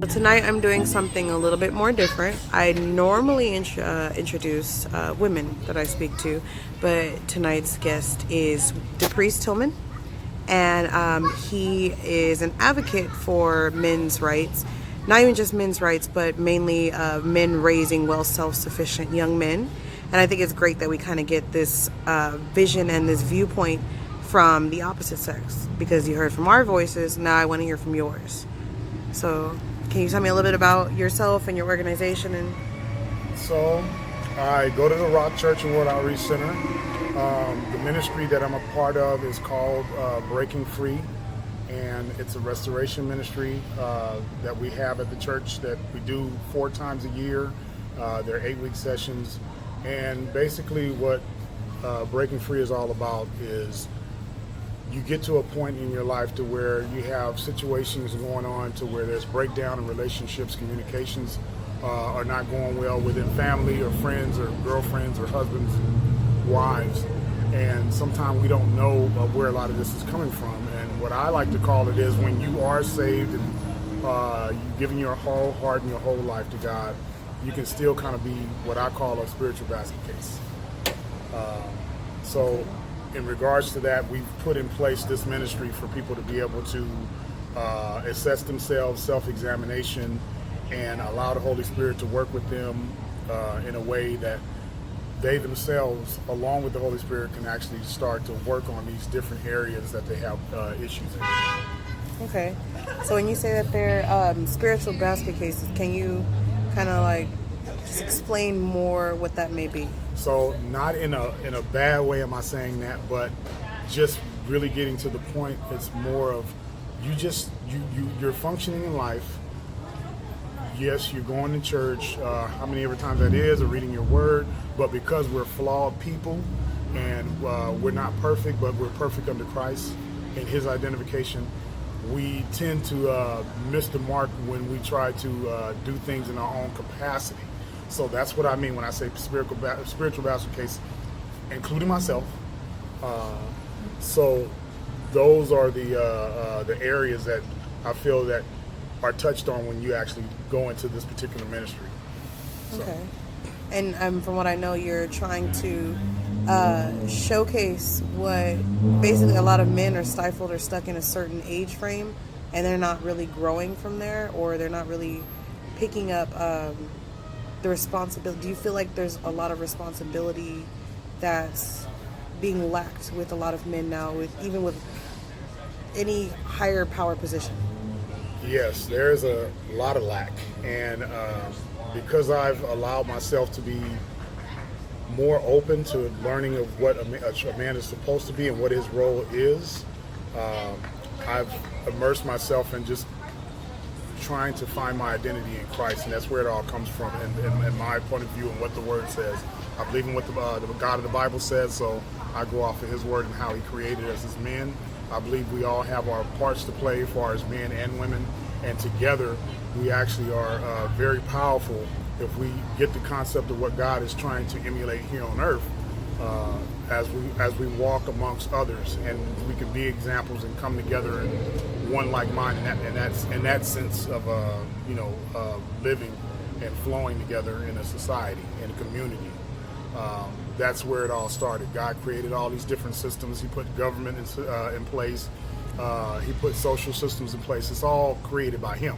Tonight I'm doing something a little bit more different. I normally introduce women that I speak to, but tonight's guest is Duprice Tillman, and he is an advocate for men's rights. Not even just men's rights, but mainly men raising well self-sufficient young men. And I think it's great that we kind of get this vision and this viewpoint from the opposite sex, because you heard from our voices, now I want to hear from yours. So can you tell me a little bit about yourself and your organization? So I go to the Rock Church and World Outreach Center. The ministry that I'm a part of is called Breaking Free, and it's a restoration ministry that we have at the church that we do 4 times a year. They're 8-week sessions, and basically what Breaking Free is all about is you get to a point in your life to where you have situations going on to where there's breakdown in relationships, communications are not going well within family or friends or girlfriends or husbands, wives, and sometimes we don't know where a lot of this is coming from. And what I like to call it is when you are saved and you've given your whole heart and your whole life to God, you can still kind of be what I call a spiritual basket case. So in regards to that, we've put in place this ministry for people to be able to assess themselves, self-examination, and allow the Holy Spirit to work with them in a way that they themselves, along with the Holy Spirit, can actually start to work on these different areas that they have issues in. Okay. So when you say that they're spiritual basket cases, can you kind of like just explain more what that may be? So not in a bad way am I saying that, but just really getting to the point. It's more of you're functioning in life. Yes, you're going to church, how many ever times that is, or reading your word, but because we're flawed people and we're not perfect, but we're perfect under Christ and His identification, we tend to miss the mark when we try to do things in our own capacity. So that's what I mean when I say spiritual basket case, including myself. So those are the areas that I feel that are touched on when you actually go into this particular ministry. So. Okay. And from what I know, you're trying to showcase what basically a lot of men are stifled or stuck in a certain age frame, and they're not really growing from there, or they're not really picking up the responsibility. Do you feel like there's a lot of responsibility that's being lacked with a lot of men now, even with any higher power position? Yes, there's a lot of lack, and because I've allowed myself to be more open to learning of what a man is supposed to be and what his role is, I've immersed myself in just trying to find my identity in Christ, and that's where it all comes from, in my point of view and what the Word says. I believe in what the God of the Bible says, so I go off of His Word and how He created us as men. I believe we all have our parts to play as far as men and women, and together we actually are very powerful if we get the concept of what God is trying to emulate here on earth as we walk amongst others, and we can be examples and come together in one like mind, and that's in that sense of living and flowing together in a society, in a community. That's where it all started. God created all these different systems. He put government in place. He put social systems in place. It's all created by Him.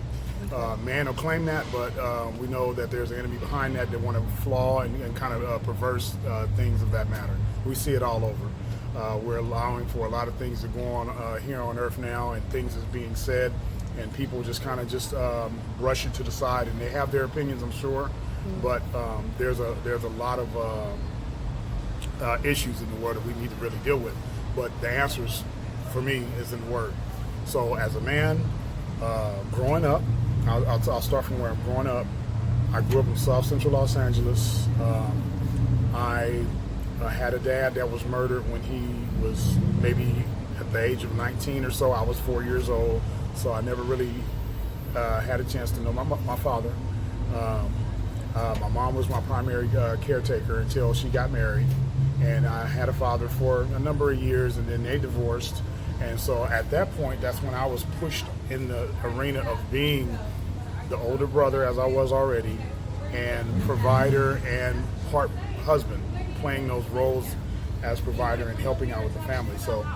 Man will claim that, but we know that there's an enemy behind that want to flaw and kind of perverse things of that matter. We see it all over. We're allowing for a lot of things to go on here on earth now, and things is being said, and people just kind of brush it to the side, and they have their opinions, I'm sure, but there's a lot of issues in the world that we need to really deal with. But the answers, for me, is in the Word. So as a man, growing up, I'll start from where I'm growing up. I grew up in South Central Los Angeles. I had a dad that was murdered when he was maybe at the age of 19 or so. I was 4 years old, so I never really had a chance to know my father. My mom was my primary caretaker until she got married, and I had a father for a number of years, and then they divorced. And so at that point, that's when I was pushed in the arena of being the older brother, as I was already, and provider and part husband, playing those roles as provider and helping out with the family. So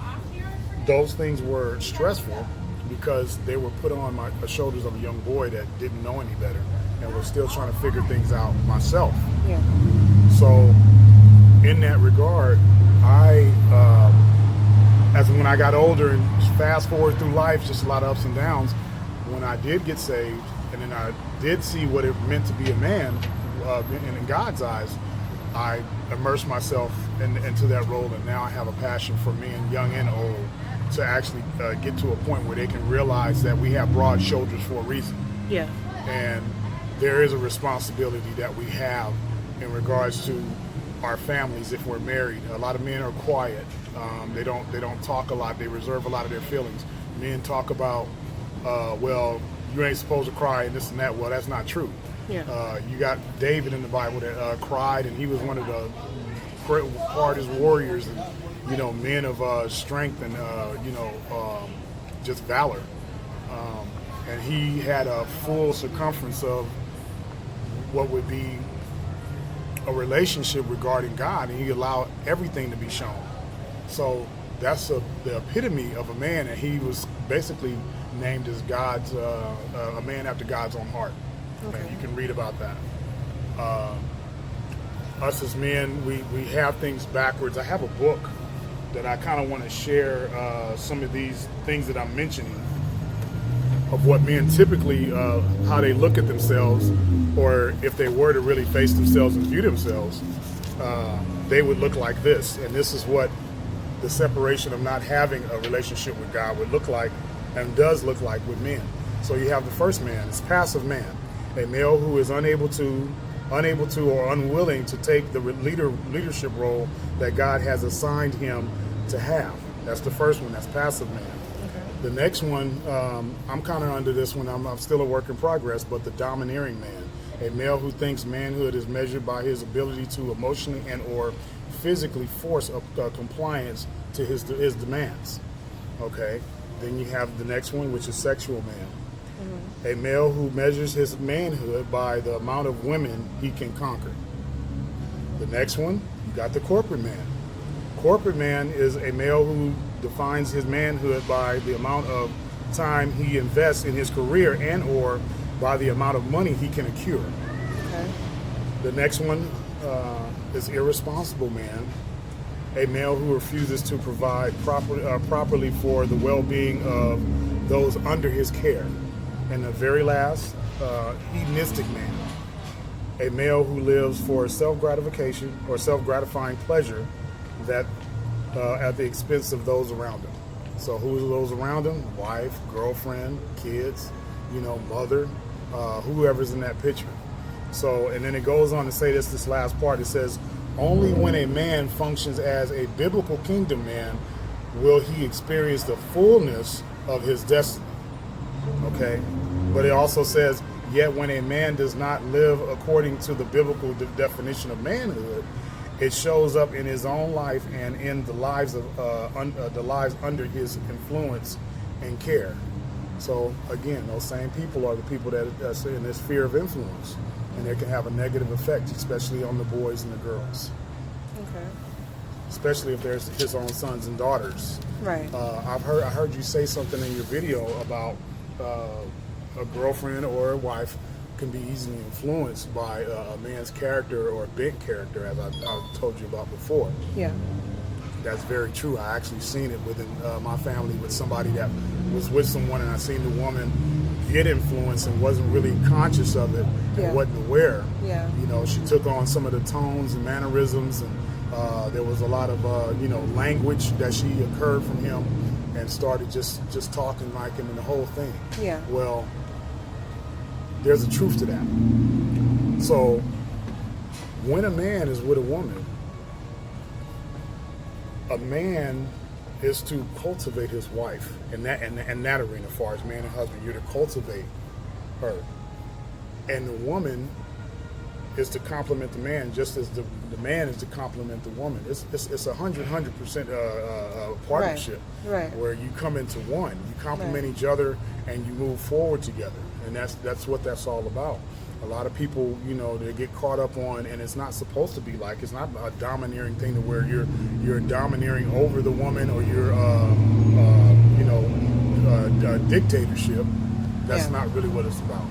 those things were stressful because they were put on the shoulders of a young boy that didn't know any better and was still trying to figure things out myself. Yeah. So in that regard, as when I got older and fast forward through life, just a lot of ups and downs, when I did get saved and then I did see what it meant to be a man in God's eyes, I immersed myself into that role, and now I have a passion for men, young and old, to actually get to a point where they can realize that we have broad shoulders for a reason. Yeah. And there is a responsibility that we have in regards to our families if we're married. A lot of men are quiet. They don't talk a lot. They reserve a lot of their feelings. Men talk about, well, you ain't supposed to cry and this and that. Well, that's not true. Yeah. You got David in the Bible that cried, and he was one of the hardest warriors, and men of strength and just valor. And he had a full circumference of what would be a relationship regarding God, and he allowed everything to be shown. So that's the epitome of a man, and he was basically named as God's a man after God's own heart. Okay. And you can read about that. Us as men, we have things backwards. I have a book that I kind of want to share some of these things that I'm mentioning of what men typically, how they look at themselves, or if they were to really face themselves and view themselves, they would look like this. And this is what the separation of not having a relationship with God would look like, and does look like with men. So you have the first man, it's passive man, a male who is unable to or unwilling to take the leadership role that God has assigned him to have. That's the first one, that's passive man. The next one, I'm kind of under this one, I'm still a work in progress, but the domineering man, a male who thinks manhood is measured by his ability to emotionally and or physically force a compliance to his demands. Okay, then you have the next one, which is sexual man. A male who measures his manhood by the amount of women he can conquer. The next one, you got the corporate man. Corporate man is a male who defines his manhood by the amount of time he invests in his career and or by the amount of money he can accrue. Okay. The next one is irresponsible man, a male who refuses to provide properly for the well-being of those under his care. And the very last, hedonistic man, a male who lives for self-gratification or self-gratifying pleasure that at the expense of those around him. So who are those around him? Wife, girlfriend, kids, mother, whoever's in that picture. So, and then it goes on to say this last part, it says, only when a man functions as a biblical kingdom man will he experience the fullness of his destiny. Okay, but it also says, yet when a man does not live according to the biblical definition of manhood, it shows up in his own life and in the lives of the lives under his influence and care. So again, those same people are the people that are in this sphere of influence, and they can have a negative effect, especially on the boys and the girls. Okay. Especially if there's his own sons and daughters. Right. I heard you say something in your video about a girlfriend or a wife can be easily influenced by a man's character or a bent character, as I told you about before. Yeah. That's very true. I actually seen it within my family with somebody that was with someone, and I seen the woman get influenced and wasn't really conscious of it and wasn't aware. Yeah. She took on some of the tones and mannerisms, and there was a lot of language that she heard from him, and started just talking like him and the whole thing. Yeah. Well, there's a truth to that. So when a man is with a woman, a man is to cultivate his wife in that arena, as far as man and husband. You're to cultivate her, and the woman is to complement the man, just as the man is to complement the woman. It's 100% partnership, right. Where you come into one, you complement each other, and you move forward together. and that's what that's all about. A lot of people, they get caught up on, and it's not supposed to be like. It's not a domineering thing to where you're domineering over the woman, or you're dictatorship. That's not really what it's about.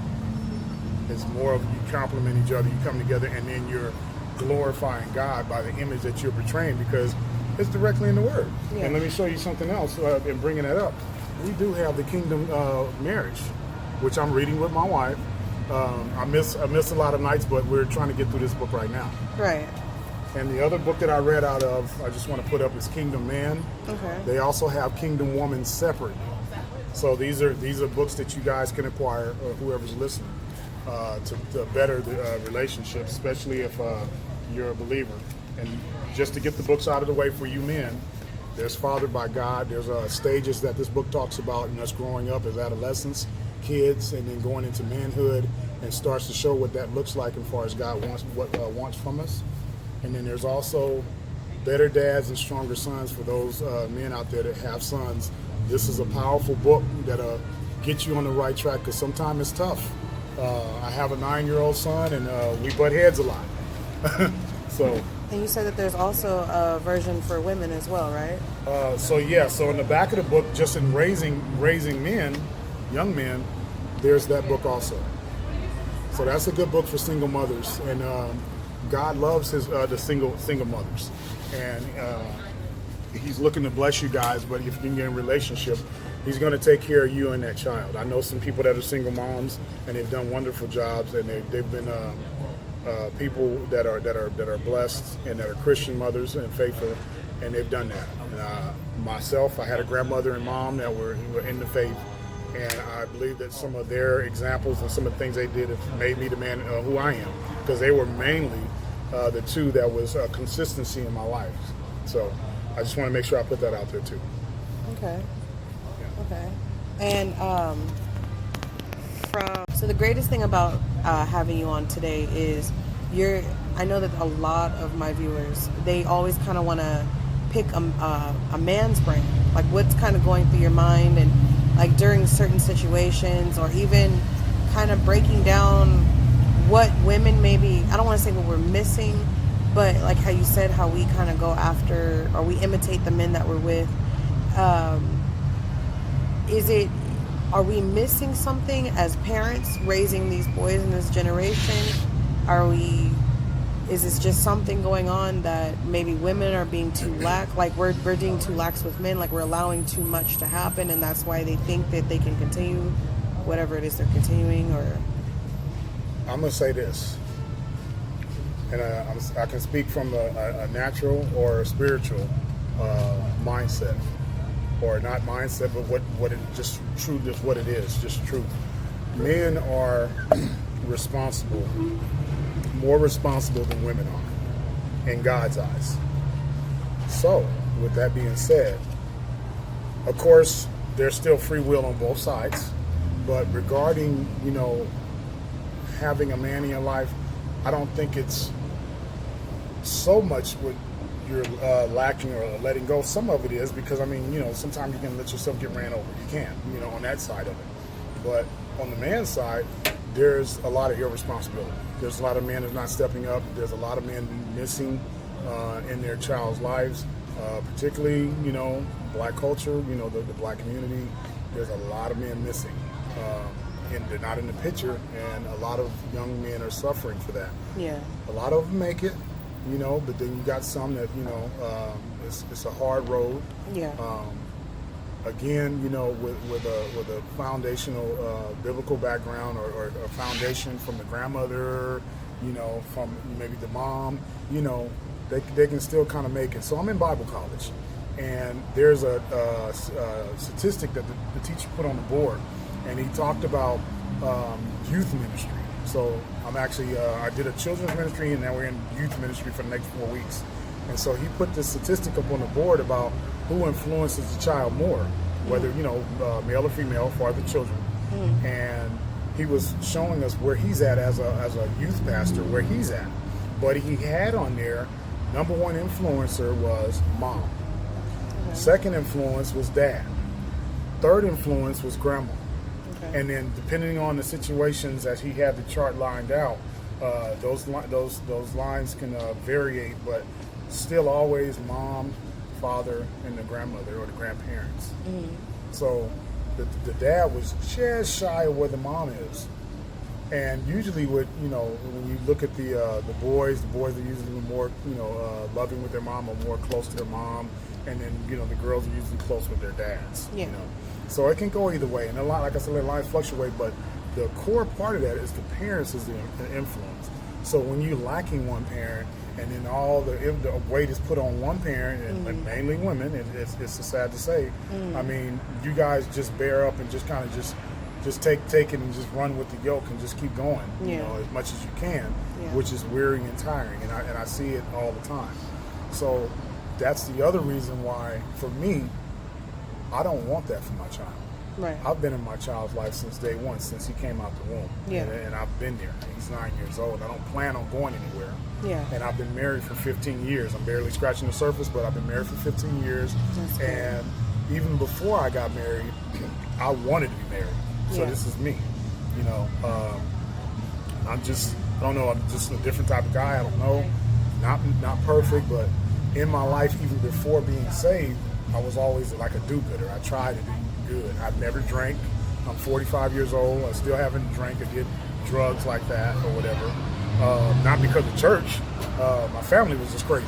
It's more of you complement each other, you come together, and then you're glorifying God by the image that you're portraying, because it's directly in the Word. Yeah. And let me show you something else in bringing that up. We do have the Kingdom Marriage, which I'm reading with my wife. I miss a lot of nights, but we're trying to get through this book right now. Right. And the other book that I read out of, I just want to put up, is Kingdom Man. Okay. They also have Kingdom Woman separate. So these are books that you guys can acquire, or whoever's listening, to better the relationship, especially if you're a believer. And just to get the books out of the way for you men, there's Fathered by God. There's stages that this book talks about in us growing up as adolescents, kids, and then going into manhood, and starts to show what that looks like as far as God wants from us. And then there's also Better Dads and Stronger Sons for those men out there that have sons. This is a powerful book that'll get you on the right track, because sometimes it's tough. I have a 9-year-old son, and we butt heads a lot. So. And you said that there's also a version for women as well, right? So in the back of the book, just in raising men, young men, there's that book also. So that's a good book for single mothers, and God loves the single mothers, and He's looking to bless you guys. But if you can get in a relationship, He's going to take care of you and that child. I know some people that are single moms, and they've done wonderful jobs, and they've been people that are blessed and that are Christian mothers and faithful, and they've done that. And myself, I had a grandmother and mom that were in the faith, and I believe that some of their examples and some of the things they did have made me the man who I am, because they were mainly the two that was consistency in my life. So I just want to make sure I put that out there too. Okay. Yeah. Okay. And so the greatest thing about having you on today is I know that a lot of my viewers, they always kind of want to pick a man's brain, like what's kind of going through your mind, and like during certain situations, or even kind of breaking down what women maybe, I don't want to say what we're missing, but like how you said, how we kind of go after, or we imitate the men that we're with. Are we missing something as parents raising these boys in this generation? Is this just something going on that maybe women are being too lax, like we're being too lax with men, like we're allowing too much to happen, and that's why they think that they can continue whatever it is they're continuing? Or I'm going to say this, and I can speak from a natural or a spiritual mindset. Or not mindset, but what it just true, just what it is, just truth. Men are responsible, more responsible than women are, in God's eyes. So, with that being said, of course, there's still free will on both sides. But regarding, having a man in your life, I don't think it's so much what you're lacking or letting go. Some of it is because, sometimes you can let yourself get ran over. You can, on that side of it. But on the man's side, there's a lot of irresponsibility. There's a lot of men that's not stepping up. There's a lot of men missing in their child's lives, particularly, black culture, the black community. There's a lot of men missing. And they're not in the picture, and a lot of young men are suffering for that. Yeah. A lot of them make it, but then you got some that, it's a hard road. Yeah. Again, with a foundational biblical background, or a foundation from the grandmother, from maybe the mom, they can still kind of make it. So I'm in Bible college, and there's a statistic that the teacher put on the board, and he talked about youth ministry. So I'm actually, I did a children's ministry, and now we're in youth ministry for the next 4 weeks. And so he put this statistic up on the board about who influences the child more, whether, male or female, for the children. Mm-hmm. And he was showing us where he's at as a youth pastor, where he's at. But he had on there, number one influencer was mom. Mm-hmm. Second influence was dad. Third influence was grandma. Okay. And then depending on the situations as he had the chart lined out, those lines can variate, but still always mom, father, and the grandmother or the grandparents. So the dad was just shy of where the mom is. And usually, when you look at the boys are usually more, loving with their mom or more close to their mom, and then the girls are usually close with their dads. Yeah. So it can go either way, and a lot, like I said, the lines fluctuate, but the core part of that is the parents is the influence. So when you're lacking one parent, and then all the weight is put on one parent, and mainly women, it's sad to say. I mean, you guys just bear up and just kind of just take it and just run with the yoke and just keep going, as much as you can, which is wearing and tiring, and I see it all the time. So that's the other reason why, for me, I don't want that for my child. Right. I've been in my child's life since day one, since he came out the womb, and I've been there. He's 9 years old. I don't plan on going anywhere. Yeah. And I've been married for 15 years. I'm barely scratching the surface, but I've been married for 15 years. That's cool. And even before I got married, I wanted to be married. So this is me. I'm just a different type of guy. I don't know. Not perfect, but in my life, even before being saved, I was always like a do-gooder. I tried to do good. I've never drank. I'm 45 years old. I still haven't drank or did drugs like that or whatever. Not because of church. My family was just crazy.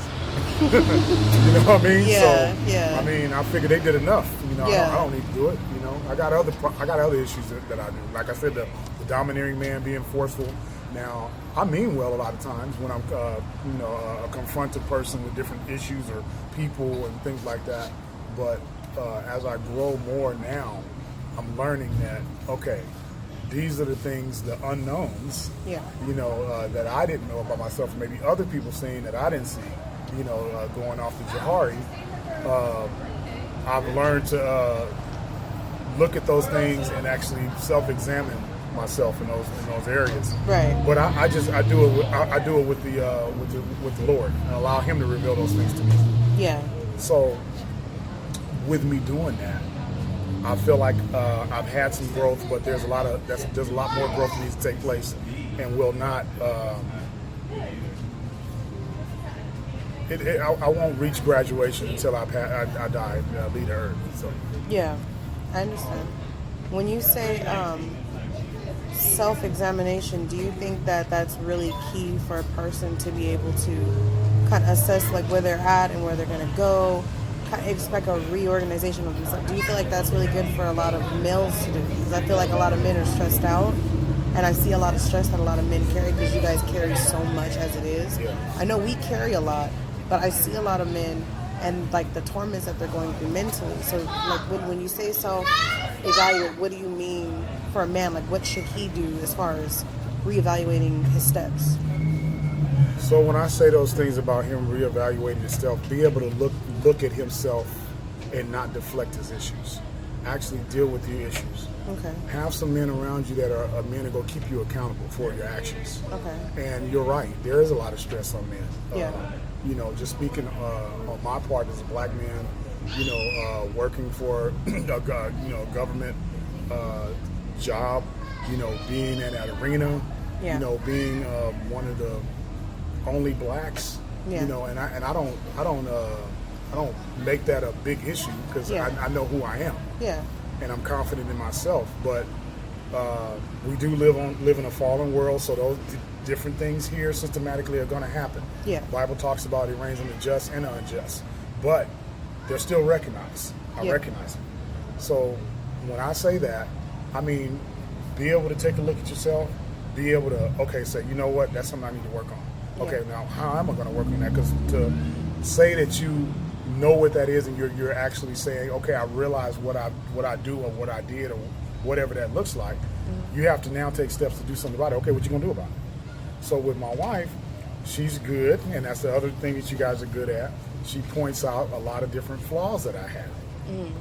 You know what I mean? Yeah, so, yeah. I mean, I figured they did enough. I don't need to do it. I got other issues that I do. Like I said, the domineering man, being forceful. Now, I mean well a lot of times when I'm, a confronted person with different issues or people and things like that. But as I grow more now, I'm learning that, okay, these are the things, the unknowns, that I didn't know about myself, or maybe other people seeing that I didn't see, going off the Jahari. I've learned to look at those things and actually self-examine myself in those areas. Right. But I do it with the Lord and allow Him to reveal those things to me. Yeah. So with me doing that, I feel like I've had some growth, but there's a lot more growth that needs to take place, and will not. I won't reach graduation until I die, leave the earth. So. Yeah, I understand. When you say self-examination, do you think that that's really key for a person to be able to kind of assess like where they're at and where they're going to go? Kind of expect a reorganization of themselves. Do you feel like that's really good for a lot of males to do? Because I feel like a lot of men are stressed out, and I see a lot of stress that a lot of men carry because you guys carry so much as it is. Yeah. I know we carry a lot, but I see a lot of men and like the torments that they're going through mentally. So like when you say self-evaluate, what do you mean for a man? Like what should he do as far as reevaluating his steps? So when I say those things about him reevaluating himself, be able to look at himself and not deflect his issues. Actually deal with your issues. Okay. Have some men around you that are men that go keep you accountable for your actions. Okay. And you're right, there is a lot of stress on men. Yeah. Just speaking on my part as a black man, working for a government job, being in that arena, being one of the only blacks, and I don't make that a big issue because I know who I am, and I'm confident in myself. But we do live in a fallen world, so those different things here systematically are going to happen. Yeah. The Bible talks about it rains on the just and the unjust, but they're still recognized. I recognize them. So when I say that, I mean be able to take a look at yourself, be able to say, you know what, that's something I need to work on. Okay, now how am I going to work on that? Because to say that you know what that is and you're actually saying, okay, I realize what I do or what I did or whatever that looks like, you have to now take steps to do something about it. Okay, what you going to do about it? So with my wife, she's good, and that's the other thing that you guys are good at. She points out a lot of different flaws that I have.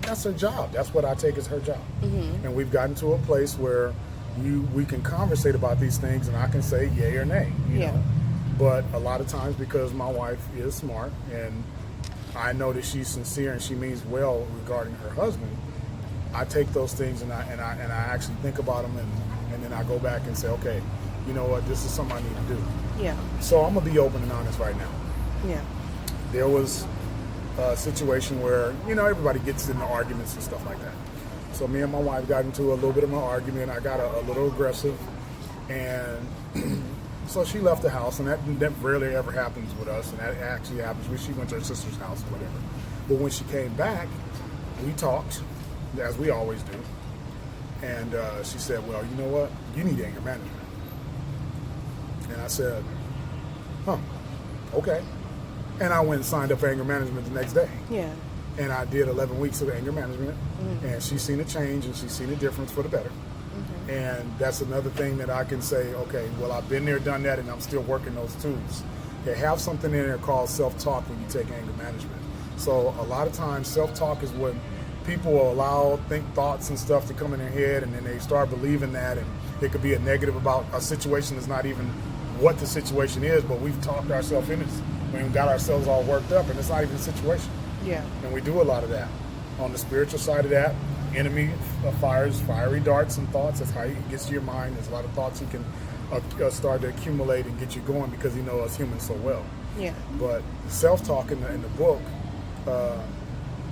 That's her job. That's what I take as her job. And we've gotten to a place where we can conversate about these things, and I can say yay or nay. You know? But a lot of times, because my wife is smart, and I know that she's sincere and she means well regarding her husband, I take those things and I actually think about them, and then I go back and say, okay, you know what, this is something I need to do. Yeah. So I'm gonna be open and honest right now. Yeah. There was a situation where, everybody gets into arguments and stuff like that. So me and my wife got into a little bit of an argument. I got a little aggressive, and so she left the house, and that rarely ever happens with us, and that actually happens when she went to her sister's house or whatever. But when she came back, we talked, as we always do, and she said, well, you know what, you need anger management. And I said, okay. And I went and signed up for anger management the next day. Yeah. And I did 11 weeks of anger management, and she's seen a change, and she's seen a difference for the better. And that's another thing that I can say, okay, well, I've been there, done that, and I'm still working those tools. They have something in there called self-talk when you take anger management. So a lot of times self-talk is when people will think thoughts and stuff to come in their head, and then they start believing that, and it could be a negative about a situation that's not even what the situation is, but we've talked ourselves into it. We've got ourselves all worked up, and it's not even a situation. Yeah. And we do a lot of that. On the spiritual side of that, enemy fires fiery darts and thoughts. That's how he gets to your mind. There's a lot of thoughts he can start to accumulate and get you going because he knows us humans so well. Yeah. But self-talk in the book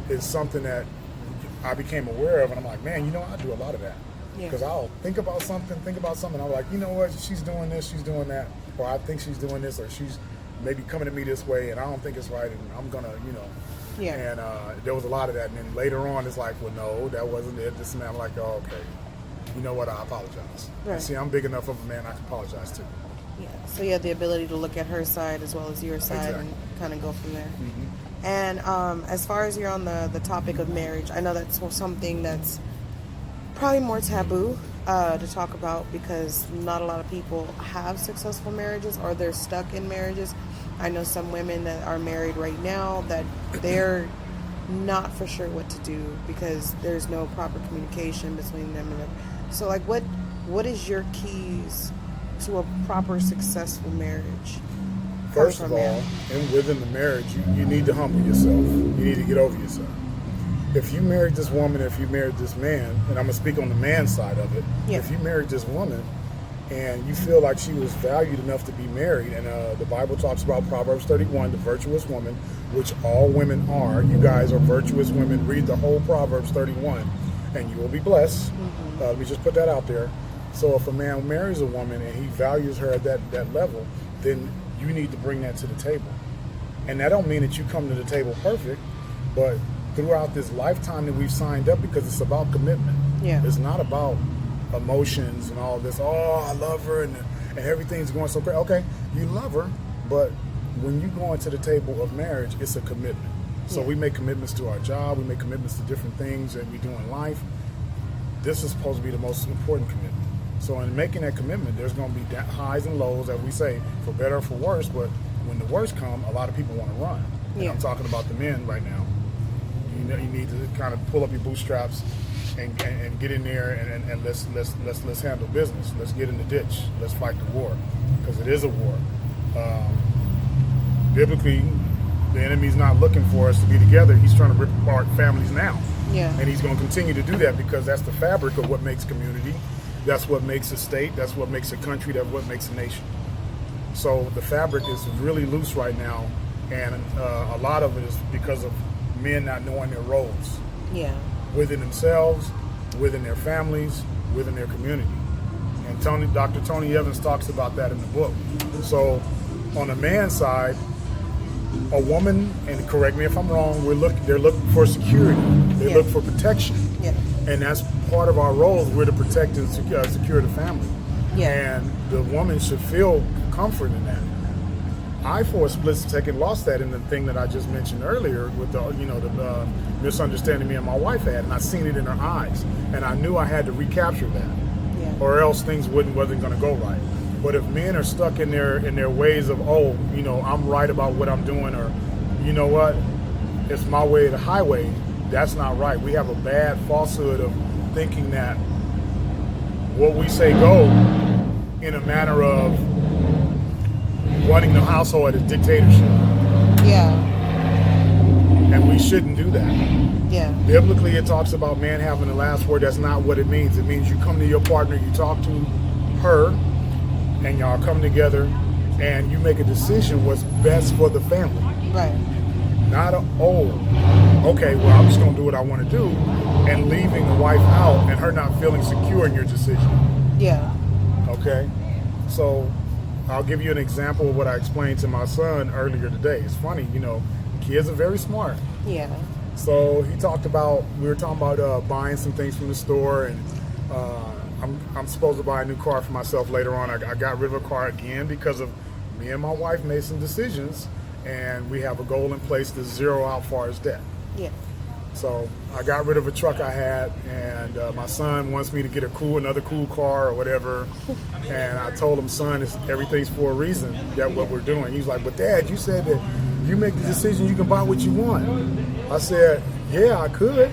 is something that I became aware of, and I'm like, man, I do a lot of that. Because I'll think about something, I'm like, you know what, she's doing this, she's doing that, or I think she's doing this, or she's maybe coming at me this way, and I don't think it's right, and I'm gonna, Yeah. And there was a lot of that, and then later on, it's like, well, no, that wasn't it, this and that. I'm like, oh, okay, you know what, I apologize. Right. See, I'm big enough of a man, I can apologize too. Yeah, so you have the ability to look at her side as well as your side and kind of go from there. Mm-hmm. And as far as you're on the topic of marriage, I know that's something that's probably more taboo to talk about because not a lot of people have successful marriages or they're stuck in marriages. I know some women that are married right now that they're not for sure what to do because there's no proper communication between them. So, like, what is your keys to a proper successful marriage? First of all, and within the marriage, you need to humble yourself. You need to get over yourself. If you married this woman, if you married this man, and I'm going to speak on the man side of it, if you married this woman and you feel like she was valued enough to be married, and the Bible talks about Proverbs 31, the virtuous woman, which all women are. You guys are virtuous women. Read the whole Proverbs 31, and you will be blessed. Mm-hmm. Let me just put that out there. So if a man marries a woman and he values her at that level, then you need to bring that to the table. And that don't mean that you come to the table perfect, but throughout this lifetime that we've signed up, because it's about commitment. Yeah. It's not about emotions and all this, I love her and everything's going so great. Okay, you love her, but when you go into the table of marriage, it's a commitment. So we make commitments to our job, we make commitments to different things that we do in life. This is supposed to be the most important commitment. So in making that commitment, there's going to be highs and lows, as we say, for better or for worse, but when the worst come, a lot of people want to run. And I'm talking about the men right now. You need to kind of pull up your bootstraps and get in there and let's handle business. Let's get in the ditch. Let's fight the war, because it is a war. Biblically, the enemy's not looking for us to be together. He's trying to rip apart families now. Yeah. And he's going to continue to do that because that's the fabric of what makes community. That's what makes a state. That's what makes a country. That's what makes a nation. So the fabric is really loose right now, and a lot of it is because of men not knowing their roles. Yeah. Within themselves, within their families, within their community. And Dr. Tony Evans talks about that in the book. So on the man's side, a woman, and correct me if I'm wrong, they're looking for security. They look for protection. Yeah. And that's part of our roles. We're to protect and secure the family. Yeah. And the woman should feel comfort in that. I, for a split second, lost that in the thing that I just mentioned earlier with the misunderstanding me and my wife had, and I seen it in her eyes, and I knew I had to recapture that, or else things wasn't going to go right. But if men are stuck in their ways of, I'm right about what I'm doing, or you know what, it's my way or the highway, that's not right. We have a bad falsehood of thinking that what we say go in a manner of running the household is dictatorship. Yeah. and we shouldn't do that. Yeah. Biblically, it talks about man having the last word. That's not what it means. It means you come to your partner, you talk to her, and y'all come together, and you make a decision what's best for the family. Right. Not okay, well, I'm just going to do what I want to do, and leaving the wife out and her not feeling secure in your decision. Yeah. Okay? So I'll give you an example of what I explained to my son earlier today. It's funny, kids are very smart. Yeah. So we were talking about buying some things from the store, and I'm supposed to buy a new car for myself later on. I got rid of a car again because of me and my wife made some decisions, and we have a goal in place to zero out far as debt. Yeah. So I got rid of a truck I had, and my son wants me to get another cool car or whatever. And I told him, son, everything's for a reason. That's what we're doing. He's like, but Dad, you said that you make the decision, you can buy what you want. I said, yeah, I could.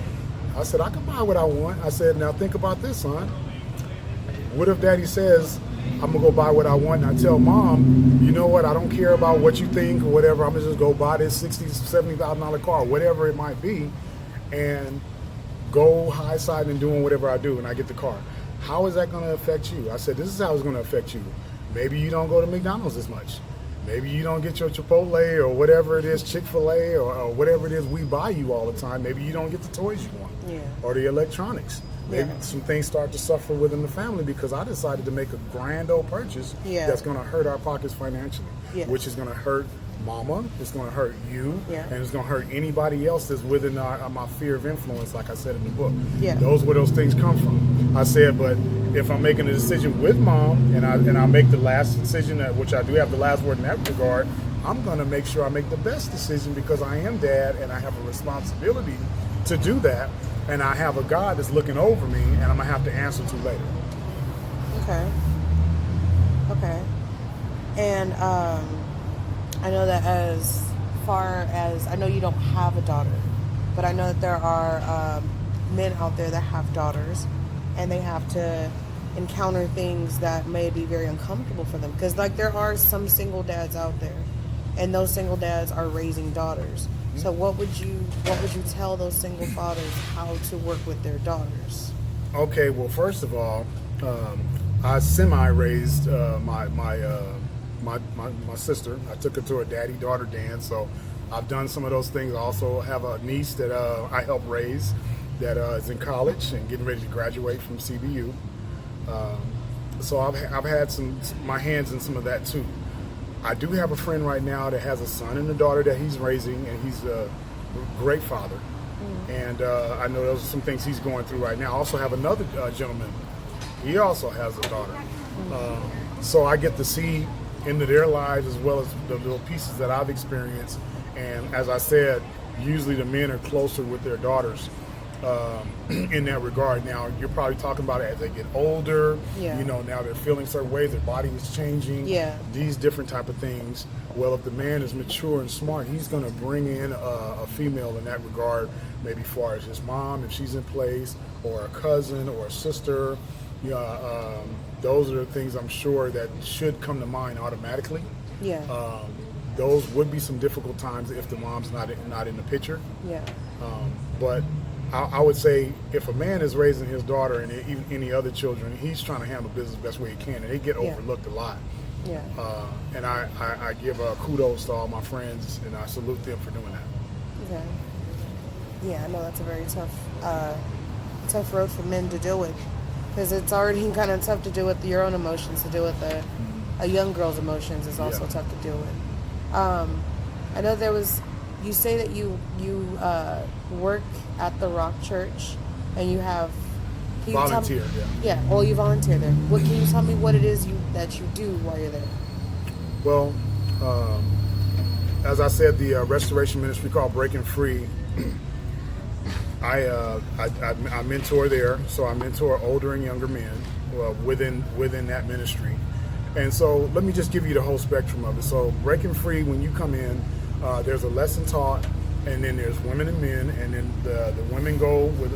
I said, I can buy what I want. I said, now think about this, son. What if Daddy says, I'm going to go buy what I want, and I tell Mom, you know what, I don't care about what you think or whatever. I'm going to just go buy this $60,000, $70,000 car, whatever it might be, and go high-siding and doing whatever I do, and I get the car. How is that going to affect you? I said, this is how it's going to affect you. Maybe you don't go to McDonald's as much. Maybe you don't get your Chipotle or whatever it is, Chick-fil-A or whatever it is we buy you all the time. Maybe you don't get the toys you want or the electronics. Maybe some things start to suffer within the family because I decided to make a grand old purchase that's going to hurt our pockets financially, which is going to hurt Mama, it's going to hurt you, and it's going to hurt anybody else that's within my sphere of influence, like I said in the book. Those where those things come from. I said, but if I'm making a decision with Mom and I make the last decision, which I do have the last word in that regard, I'm going to make sure I make the best decision because I am Dad and I have a responsibility to do that. And I have a God that's looking over me, and I'm going to have to answer to later. Okay. And I know that as far as, I know you don't have a daughter, but I know that there are men out there that have daughters, and they have to encounter things that may be very uncomfortable for them. Because, like, there are some single dads out there, and those single dads are raising daughters. So what would you tell those single fathers how to work with their daughters? Okay, well, first of all, I semi-raised my sister. I took her to a daddy-daughter dance, so I've done some of those things. I also have a niece that I helped raise that is in college and getting ready to graduate from CBU. So I've had my hands in some of that too. I do have a friend right now that has a son and a daughter that he's raising, and he's a great father. And I know those are some things he's going through right now. I also have another gentleman. He also has a daughter. So I get to see into their lives as well as the little pieces that I've experienced. And as I said, usually the men are closer with their daughters in that regard. Now, you're probably talking about it as they get older. Now they're feeling certain ways, their body is changing. These different type of things. Well, if the man is mature and smart, he's going to bring in a female in that regard, maybe far as his mom, if she's in place, or a cousin or a sister. Those are the things I'm sure that should come to mind automatically. Those would be some difficult times if the mom's not in the picture. But I would say if a man is raising his daughter and even any other children, he's trying to handle business the best way he can, and they get overlooked a lot. And I give kudos to all my friends, and I salute them for doing that. I know that's a very tough road for men to deal with, because it's already kind of tough to deal with your own emotions. To deal with a young girl's emotions is also tough to deal with. I know you say that you work at the Rock Church, and you have Volunteer, well, you volunteer there. Can you tell me what it is that you do while you're there? Well, as I said, the restoration ministry called Breaking Free, I mentor there. So I mentor older and younger men within that ministry. And so let me just give you the whole spectrum of it. So Breaking Free, when you come in, there's a lesson taught, and then there's women and men, and then the women go with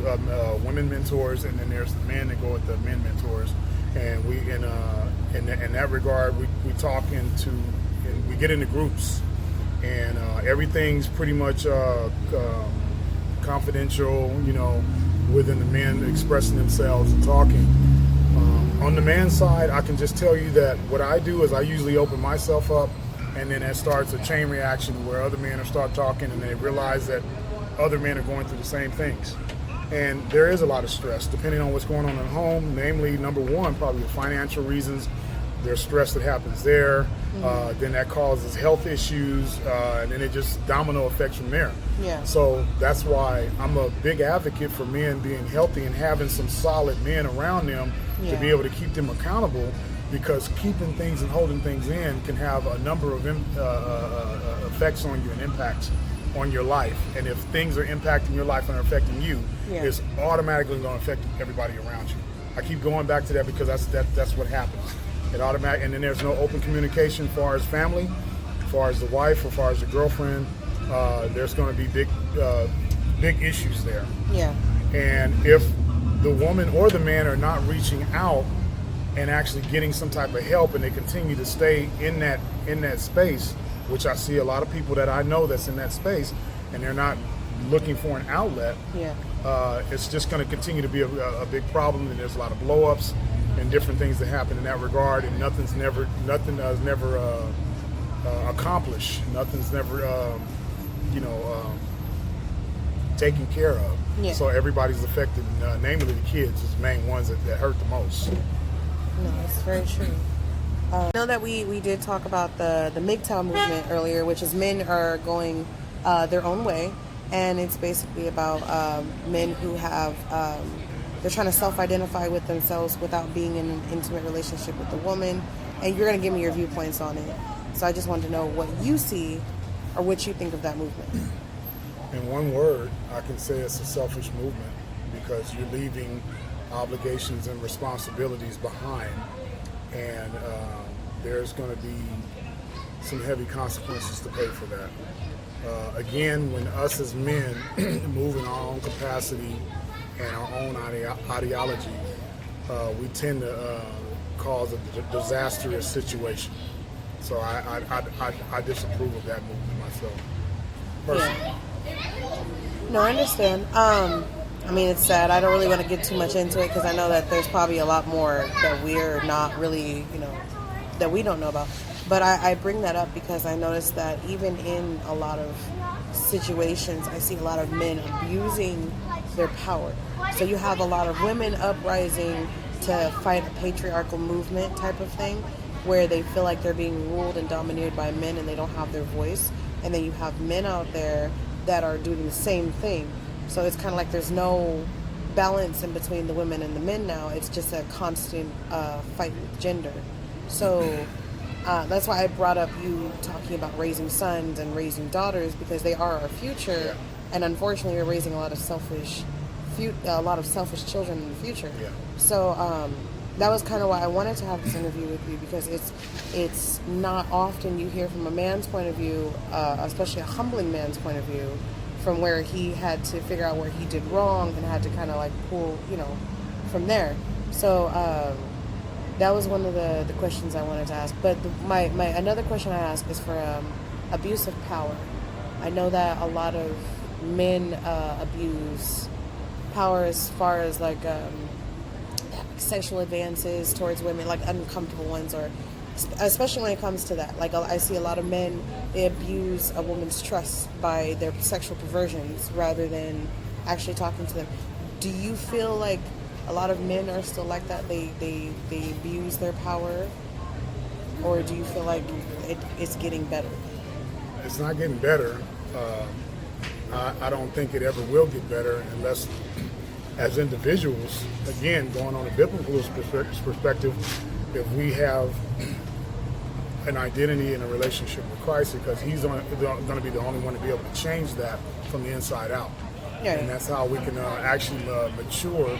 women mentors, and then there's the men that go with the men mentors. And we in that regard, we talk and we get into groups, and everything's pretty much confidential, within the men expressing themselves and talking. On the man's side, I can just tell you that what I do is I usually open myself up, and then it starts a chain reaction where other men will start talking, and they realize that other men are going through the same things. And there is a lot of stress depending on what's going on at home, namely, number one, probably the financial reasons. There's stress that happens there. Then that causes health issues, and then it just domino effects from there. Yeah. So that's why I'm a big advocate for men being healthy and having some solid men around them to be able to keep them accountable, because keeping things and holding things in can have a number of effects on you and impacts on your life. And if things are impacting your life and are affecting you, it's automatically going to affect everybody around you. I keep going back to that because that's what happens. It automatic, and then there's no open communication as far as family, as far as the wife, as far as the girlfriend. There's going to be big issues there. Yeah. And if the woman or the man are not reaching out and actually getting some type of help, and they continue to stay in that space, which I see a lot of people that I know that's in that space, and they're not looking for an outlet, it's just going to continue to be a big problem, and there's a lot of blow-ups and different things that happen in that regard, and nothing is never accomplished. Nothing's never taken care of. Yeah. So everybody's affected, namely the kids is the main ones that hurt the most. No, that's very true. I know that we did talk about the MGTOW movement earlier, which is men are going their own way, and it's basically about men who have they're trying to self-identify with themselves without being in an intimate relationship with a woman, and you're going to give me your viewpoints on it. So I just wanted to know what you see or what you think of that movement. In one word, I can say it's a selfish movement, because you're leaving obligations and responsibilities behind, and there's going to be some heavy consequences to pay for that. Again, when us as men move in our own capacity and our own ideology, we tend to cause a disastrous situation. So I disapprove of that movement myself, personally. No, I understand. I mean, it's sad. I don't really want to get too much into it because I know that there's probably a lot more that we're not really, that we don't know about. But I bring that up because I noticed that even in a lot of situations, I see a lot of men abusing their power. So you have a lot of women uprising to fight a patriarchal movement type of thing, where they feel like they're being ruled and dominated by men and they don't have their voice. And then you have men out there that are doing the same thing. So it's kind of like there's no balance in between the women and the men now. It's just a constant fight with gender. So that's why I brought up you talking about raising sons and raising daughters, because they are our future. And unfortunately, we're raising a lot of selfish children in the future. So that was kind of why I wanted to have this interview with you, because it's not often you hear from a man's point of view, especially a humbling man's point of view, from where he had to figure out where he did wrong and had to kind of like pull, from there. So that was one of the questions I wanted to ask. But my another question I ask is for abuse of power. I know that a lot of men abuse power as far as like sexual advances towards women, like uncomfortable ones, or especially when it comes to that. Like I see a lot of men, they abuse a woman's trust by their sexual perversions rather than actually talking to them. Do you feel like a lot of men are still like that? They abuse their power, or do you feel like it's getting better? It's not getting better. I don't think it ever will get better unless, as individuals, again, going on a biblical perspective, if we have an identity and a relationship with Christ, because He's going to be the only one to be able to change that from the inside out. And that's how we can actually mature,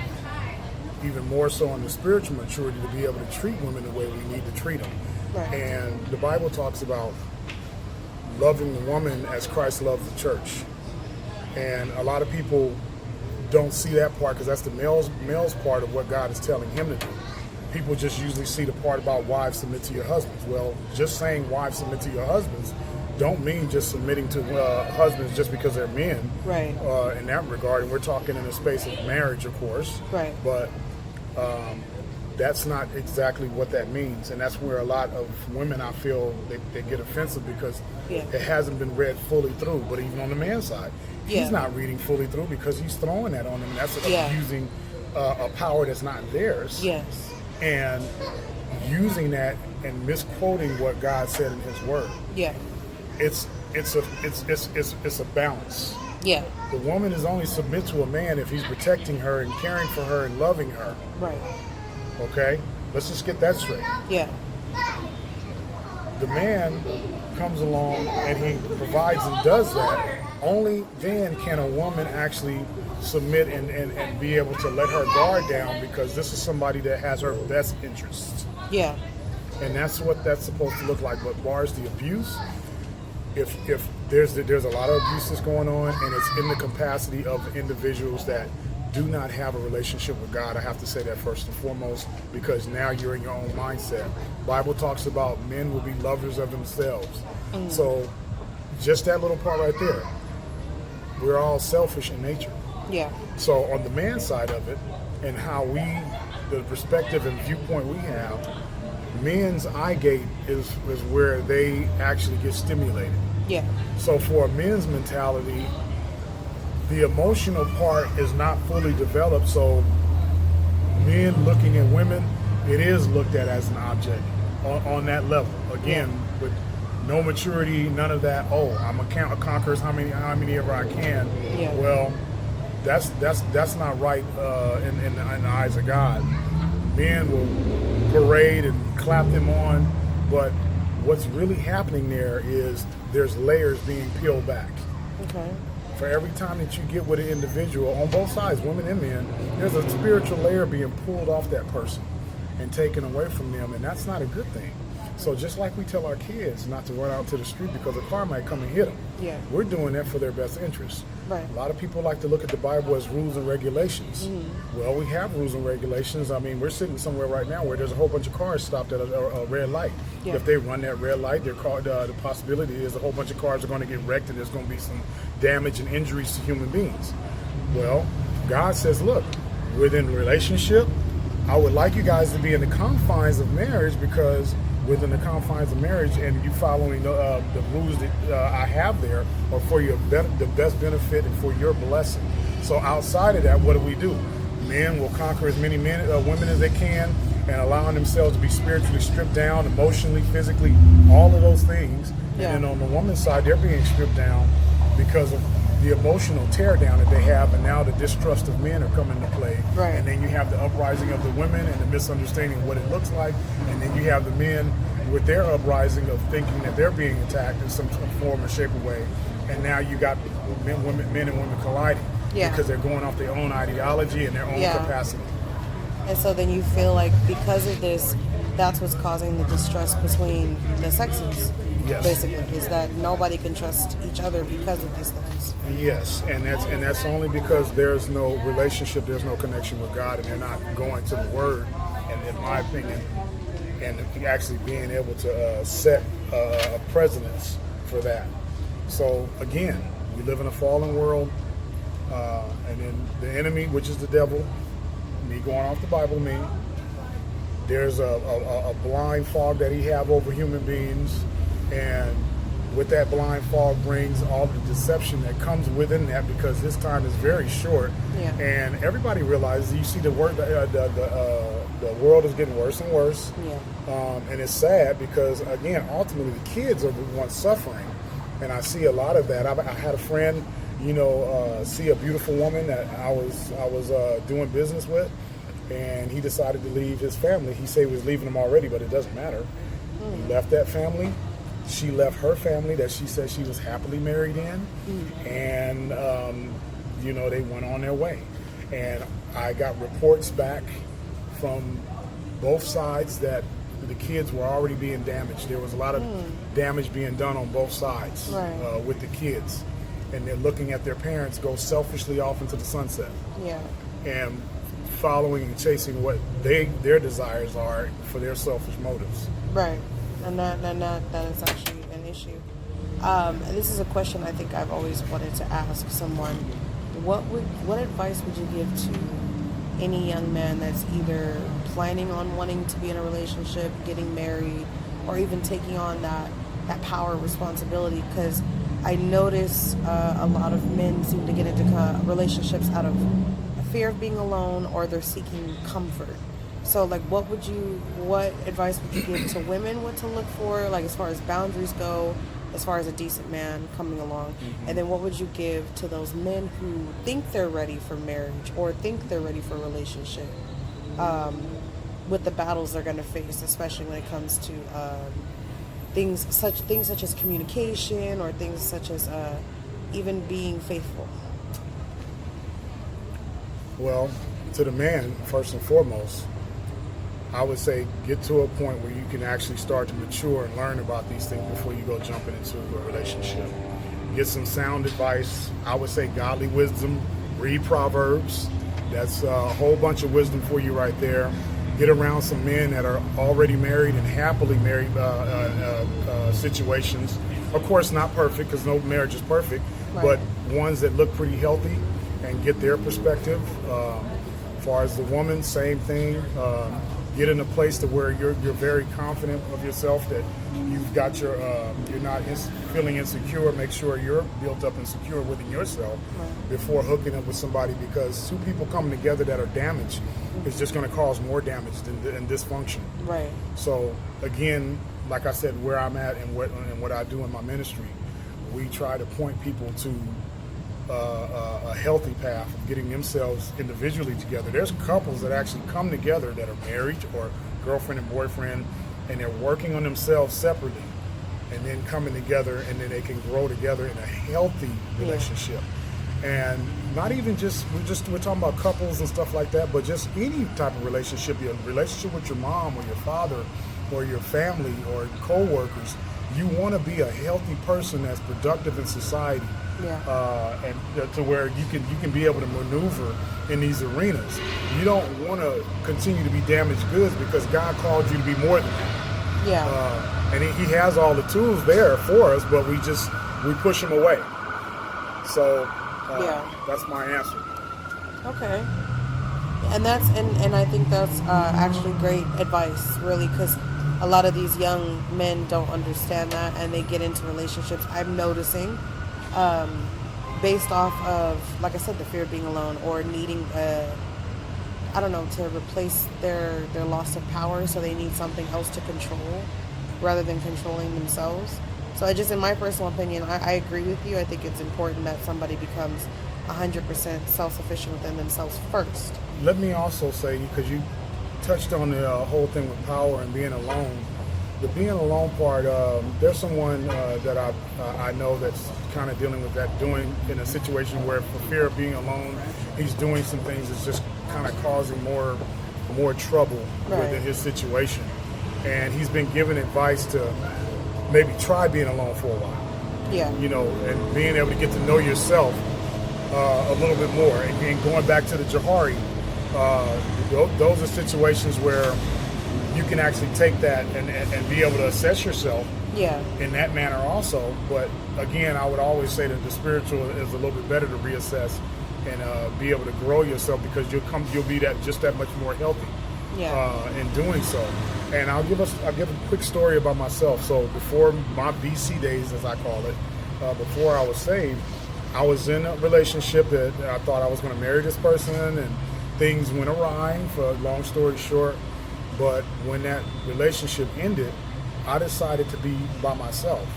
even more so on the spiritual maturity, to be able to treat women the way we need to treat them. Right. And the Bible talks about loving the woman as Christ loves the church. And a lot of people don't see that part, because that's the male's part of what God is telling him to do. People just usually see the part about wives submit to your husbands. Well, just saying wives submit to your husbands don't mean just submitting to husbands just because they're men. Right. In that regard, and we're talking in the space of marriage, of course. Right. But that's not exactly what that means, and that's where a lot of women, I feel, they get offensive because it hasn't been read fully through. But even on the man's side, he's not reading fully through because he's throwing that on them. That's abusing a power that's not theirs. Yes. And using that and misquoting what God said in His Word. Yeah. It's a balance. Yeah. The woman is only submit to a man if he's protecting her and caring for her and loving her. Right. Okay? Let's just get that straight. Yeah. The man comes along and he provides and does that. Only then can a woman actually submit and be able to let her guard down, because this is somebody that has her best interests. Yeah. And that's what that's supposed to look like. But bars the abuse, if there's a lot of abuse that's going on, and it's in the capacity of individuals that do not have a relationship with God. I have to say that first and foremost, because now you're in your own mindset. Bible talks about men will be lovers of themselves. So just that little part right there, we're all selfish in nature. Yeah. So on the man side of it, and how the perspective and viewpoint we have, men's eye gate is where they actually get stimulated. Yeah. So for a men's mentality, the emotional part is not fully developed. So men looking at women, it is looked at as an object on that level. Again, with no maturity, none of that. Oh, I'm a conqueror how many ever I can. Yeah. Well, that's not right in the eyes of God. Men will parade and clap them on, but what's really happening there is there's layers being peeled back. Okay. For every time that you get with an individual, on both sides, women and men, there's a spiritual layer being pulled off that person and taken away from them, and that's not a good thing. So just like we tell our kids not to run out to the street because a car might come and hit them, we're doing that for their best interest. Right. A lot of people like to look at the Bible as rules and regulations. Well, we have rules and regulations. I mean, we're sitting somewhere right now where there's a whole bunch of cars stopped at a red light. Yeah. If they run that red light, the possibility is a whole bunch of cars are going to get wrecked and there's going to be some damage and injuries to human beings. Well, God says, look, within relationship, I would like you guys to be in the confines of marriage, because within the confines of marriage and you following the rules that I have there are for the best benefit and for your blessing. So outside of that, what do? Men will conquer as many women as they can, and allowing themselves to be spiritually stripped down, emotionally, physically, all of those things. Yeah. And then on the woman's side, they're being stripped down because of the emotional tear down that they have, and now the distrust of men are coming into play. Right. And then you have the uprising of the women and the misunderstanding of what it looks like, and then you have the men with their uprising of thinking that they're being attacked in some form or shape or way. And now you got men and women colliding because they're going off their own ideology and their own capacity. And so then you feel like because of this, that's what's causing the distrust between the sexes. Yes. Basically, is that nobody can trust each other because of these things. Yes, and that's only because there's no relationship, there's no connection with God, and they're not going to the Word, and in my opinion, and actually being able to set a precedence for that. So again, we live in a fallen world, and then the enemy, which is the devil, me going off the Bible, there's a blind fog that he have over human beings. And with that blind fog brings all the deception that comes within that, because this time is very short. Yeah. And everybody realizes, you see the world is getting worse and worse. Yeah. And it's sad because, again, ultimately the kids are the ones suffering. And I see a lot of that. I had a friend, see a beautiful woman that I was doing business with, and he decided to leave his family. He said he was leaving them already, but it doesn't matter. He left that family. She left her family that she said she was happily married in, and they went on their way. And I got reports back from both sides that the kids were already being damaged. There was a lot of damage being done on both sides with the kids, and they're looking at their parents go selfishly off into the sunset. Yeah. And following and chasing what their desires are for their selfish motives. Right. And that is actually an issue. And this is a question I think I've always wanted to ask someone. What advice would you give to any young man that's either planning on wanting to be in a relationship, getting married, or even taking on that power responsibility? Because I notice a lot of men seem to get into relationships out of a fear of being alone, or they're seeking comfort. So, like, what advice would you give to women what to look for, like, as far as boundaries go, as far as a decent man coming along? Mm-hmm. And then what would you give to those men who think they're ready for marriage or think they're ready for a relationship, with the battles they're going to face, especially when it comes to things such as communication, or things such as even being faithful? Well, to the man, first and foremost, I would say get to a point where you can actually start to mature and learn about these things before you go jumping into a relationship. Get some sound advice. I would say godly wisdom. Read Proverbs. That's a whole bunch of wisdom for you right there. Get around some men that are already married and happily married situations. Of course, not perfect, because no marriage is perfect, right, but ones that look pretty healthy, and get their perspective. As far as the woman, same thing. Get in a place to where you're very confident of yourself, that you've got you're not feeling insecure. Make sure you're built up and secure within yourself, right, before hooking up with somebody, because two people coming together that are damaged is just going to cause more damage and dysfunction. Right. So again, like I said, where I'm at and what I do in my ministry, we try to point people to a healthy path of getting themselves individually together. There's couples that actually come together that are married, or girlfriend and boyfriend, and they're working on themselves separately, and then coming together, and then they can grow together in a healthy relationship. Yeah. And not even we're talking about couples and stuff like that, but just any type of relationship, your relationship with your mom or your father or your family or co-workers. You want to be a healthy person that's productive in society. Yeah. And to where you can be able to maneuver in these arenas. You don't want to continue to be damaged goods, because God called you to be more than that. Yeah. And he has all the tools there for us, but we push them away. So that's my answer. Okay. And I think that's actually great advice, really, because a lot of these young men don't understand that, and they get into relationships, I'm noticing, based off of, like I said, the fear of being alone, or needing, to replace their loss of power, so they need something else to control rather than controlling themselves. So in my personal opinion, I agree with you. I think it's important that somebody becomes 100% self-sufficient within themselves first. Let me also say, because you touched on the whole thing with power and being alone. The being alone part, there's someone that I know that's kind of dealing with that, doing in a situation where, for fear of being alone, he's doing some things that's just kind of causing more trouble within his situation. And he's been given advice to maybe try being alone for a while. Yeah. And being able to get to know yourself a little bit more. And going back to the Johari, those are situations where you can actually take that and be able to assess yourself in that manner also. But again, I would always say that the spiritual is a little bit better to reassess and be able to grow yourself, because you'll be just that much more healthy in doing so. And I'll give a quick story about myself. So before my BC days, as I call it, before I was saved, I was in a relationship that I thought I was going to marry this person, and things went awry, for a long story short. But when that relationship ended, I decided to be by myself.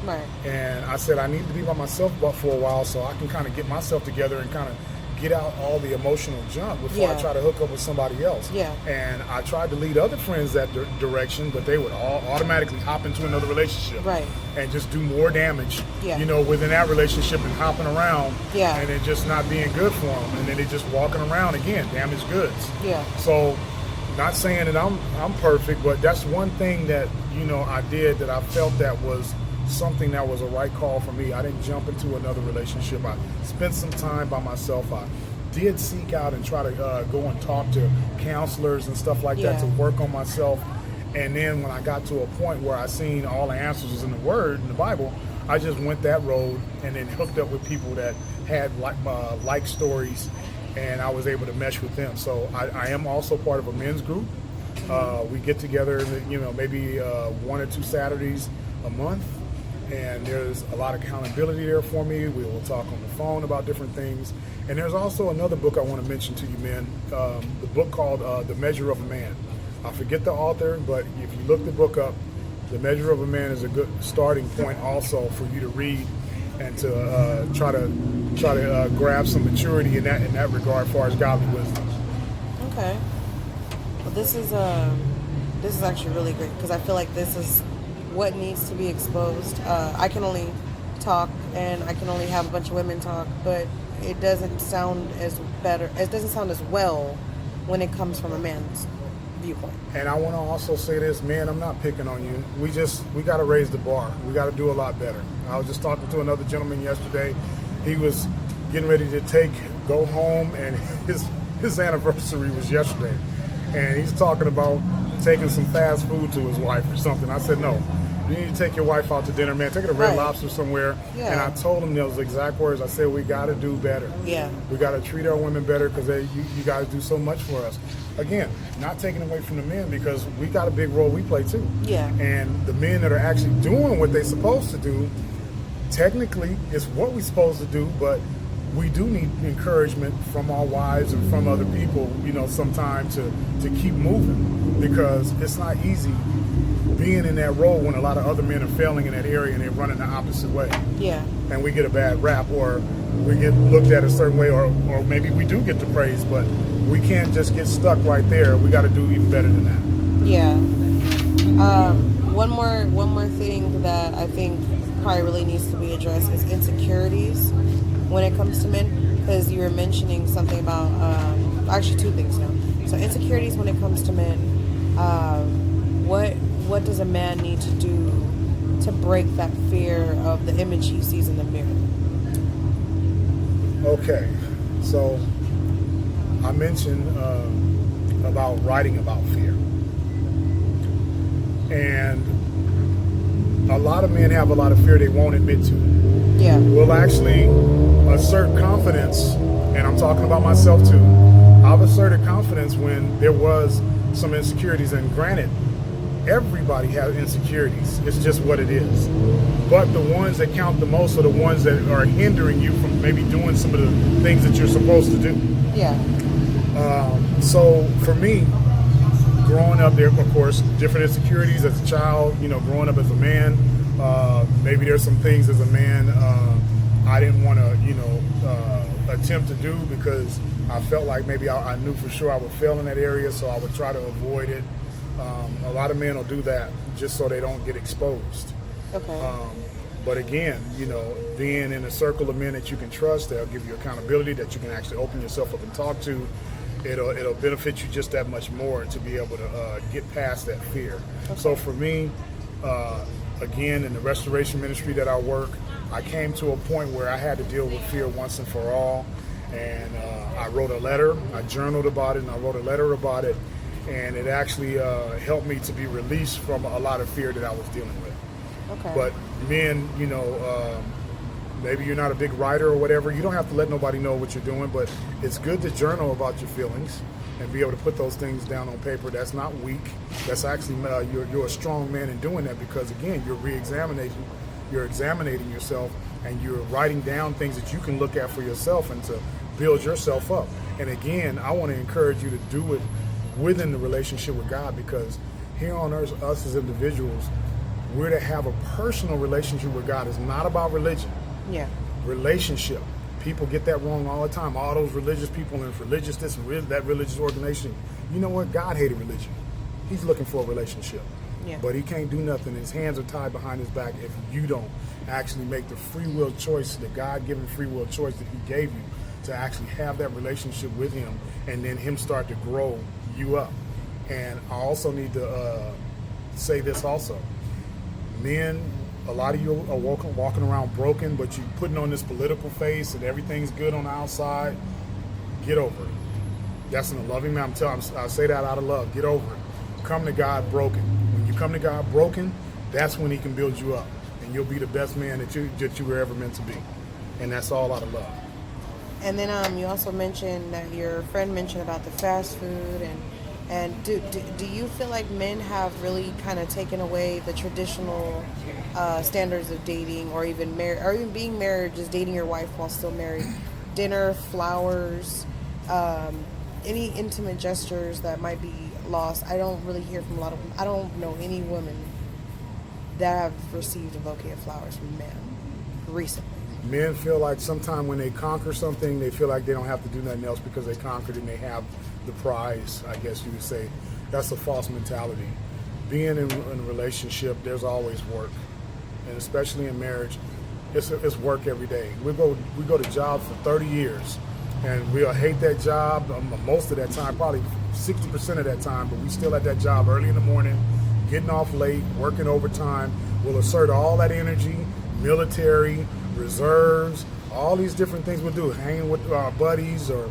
Right. And I said I need to be by myself for a while, so I can kind of get myself together and kind of get out all the emotional junk before I try to hook up with somebody else. Yeah. And I tried to lead other friends that direction, but they would all automatically hop into another relationship. Right. And just do more damage, Yeah. Within that relationship, and hopping around. Yeah. And it just not being good for them. And then they just walking around again, damaged goods. Yeah. So, not saying that I'm perfect, but that's one thing that, I did that I felt that was something that was a right call for me. I didn't jump into another relationship. I spent some time by myself. I did seek out and try to go and talk to counselors and stuff like that to work on myself. And then when I got to a point where I seen all the answers was in the Word, in the Bible, I just went that road and then hooked up with people that had like stories, and I was able to mesh with them. So I am also part of a men's group. We get together, maybe 1 or 2 Saturdays a month, and there's a lot of accountability there for me. We will talk on the phone about different things. And there's also another book I want to mention to you, men, the book called The Measure of a Man. I forget the author, but if you look the book up, The Measure of a Man is a good starting point also for you to read and to try to grab some maturity in that regard as far as godly wisdom. Okay. Well, this is actually really great because I feel like this is what needs to be exposed. I can only talk and I can only have a bunch of women talk, but it doesn't sound as better. It doesn't sound as well when it comes from a man's viewpoint. And I want to also say this, man, I'm not picking on you. We got to raise the bar. We got to do a lot better. I was just talking to another gentleman yesterday. He was getting ready to go home, and his anniversary was yesterday. And he's talking about taking some fast food to his wife or something. I said, no, you need to take your wife out to dinner, man. Take her to Red Lobster somewhere. Yeah. And I told him those exact words. I said, we got to do better. Yeah. We got to treat our women better because you guys do so much for us. Again, not taking away from the men because we got a big role we play too. Yeah. And the men that are actually doing what they're supposed to do, technically, it's what we're supposed to do, but we do need encouragement from our wives and from other people, sometime to keep moving because it's not easy being in that role when a lot of other men are failing in that area and they're running the opposite way. Yeah. And we get a bad rap or we get looked at a certain way or maybe we do get the praise, but we can't just get stuck right there. We got to do even better than that. Yeah. One more thing that I think probably really needs to be addressed is insecurities when it comes to men, because you were mentioning something about actually 2 things now. So insecurities when it comes to men. What does a man need to do to break that fear of the image he sees in the mirror? Okay, so I mentioned about writing about fear. And a lot of men have a lot of fear they won't admit to. Yeah. Will actually assert confidence, and I'm talking about myself too. I've asserted confidence when there was some insecurities, and granted, everybody has insecurities. It's just what it is. But the ones that count the most are the ones that are hindering you from maybe doing some of the things that you're supposed to do. Yeah. So for me, growing up, there of course different insecurities as a child. Growing up as a man, maybe there's some things as a man I didn't want to, attempt to do because I felt like maybe I knew for sure I would fail in that area, so I would try to avoid it. A lot of men will do that just so they don't get exposed. Okay. But again, being in a circle of men that you can trust, they'll give you accountability, that you can actually open yourself up and talk to. It'll benefit you just that much more to be able to get past that fear. Okay. So for me, again, in the restoration ministry that I work, I came to a point where I had to deal with fear once and for all. And I wrote a letter, I journaled about it, and I wrote a letter about it. And it actually helped me to be released from a lot of fear that I was dealing with. Okay. But men, maybe you're not a big writer or whatever. You don't have to let nobody know what you're doing, but it's good to journal about your feelings and be able to put those things down on paper. That's not weak. That's actually, you're a strong man in doing that because, again, you're examining yourself and you're writing down things that you can look at for yourself and to build yourself up. And again, I want to encourage you to do it within the relationship with God, because here on earth, us as individuals, we're to have a personal relationship with God. It's not about religion. Yeah. Relationship. People get that wrong all the time. All those religious people and religious this and that religious organization. You know what? God hated religion. He's looking for a relationship. Yeah. But he can't do nothing. His hands are tied behind his back if you don't actually make the free will choice, the God-given free will choice that he gave you to actually have that relationship with him, and then him start to grow you up. And I also need to say this also. Men, a lot of you are walking around broken, but you're putting on this political face and everything's good on the outside. Get over it. That's in a loving manner. I say that out of love. Get over it. Come to God broken. When you come to God broken, that's when he can build you up. and you'll be the best man that you were ever meant to be. And that's all out of love. And then you also mentioned that your friend mentioned about the fast food, and do you feel like men have really kind of taken away the traditional standards of dating, or even being married, just dating your wife while still married? Dinner, flowers, any intimate gestures that might be lost. I don't really hear from a lot of I don't know any women that have received a bouquet of flowers from men recently. Men feel like sometimes when they conquer something, they feel like they don't have to do nothing else because they conquered and they have the prize, I guess you would say. That's a false mentality. Being in a relationship, there's always work. And especially in marriage, it's work every day. We go to jobs for 30 years, and we'll hate that job most of that time, probably 60% of that time, but we still at that job early in the morning, getting off late, working overtime. We'll assert all that energy, military, reserves, all these different things we'll do, hanging with our buddies, or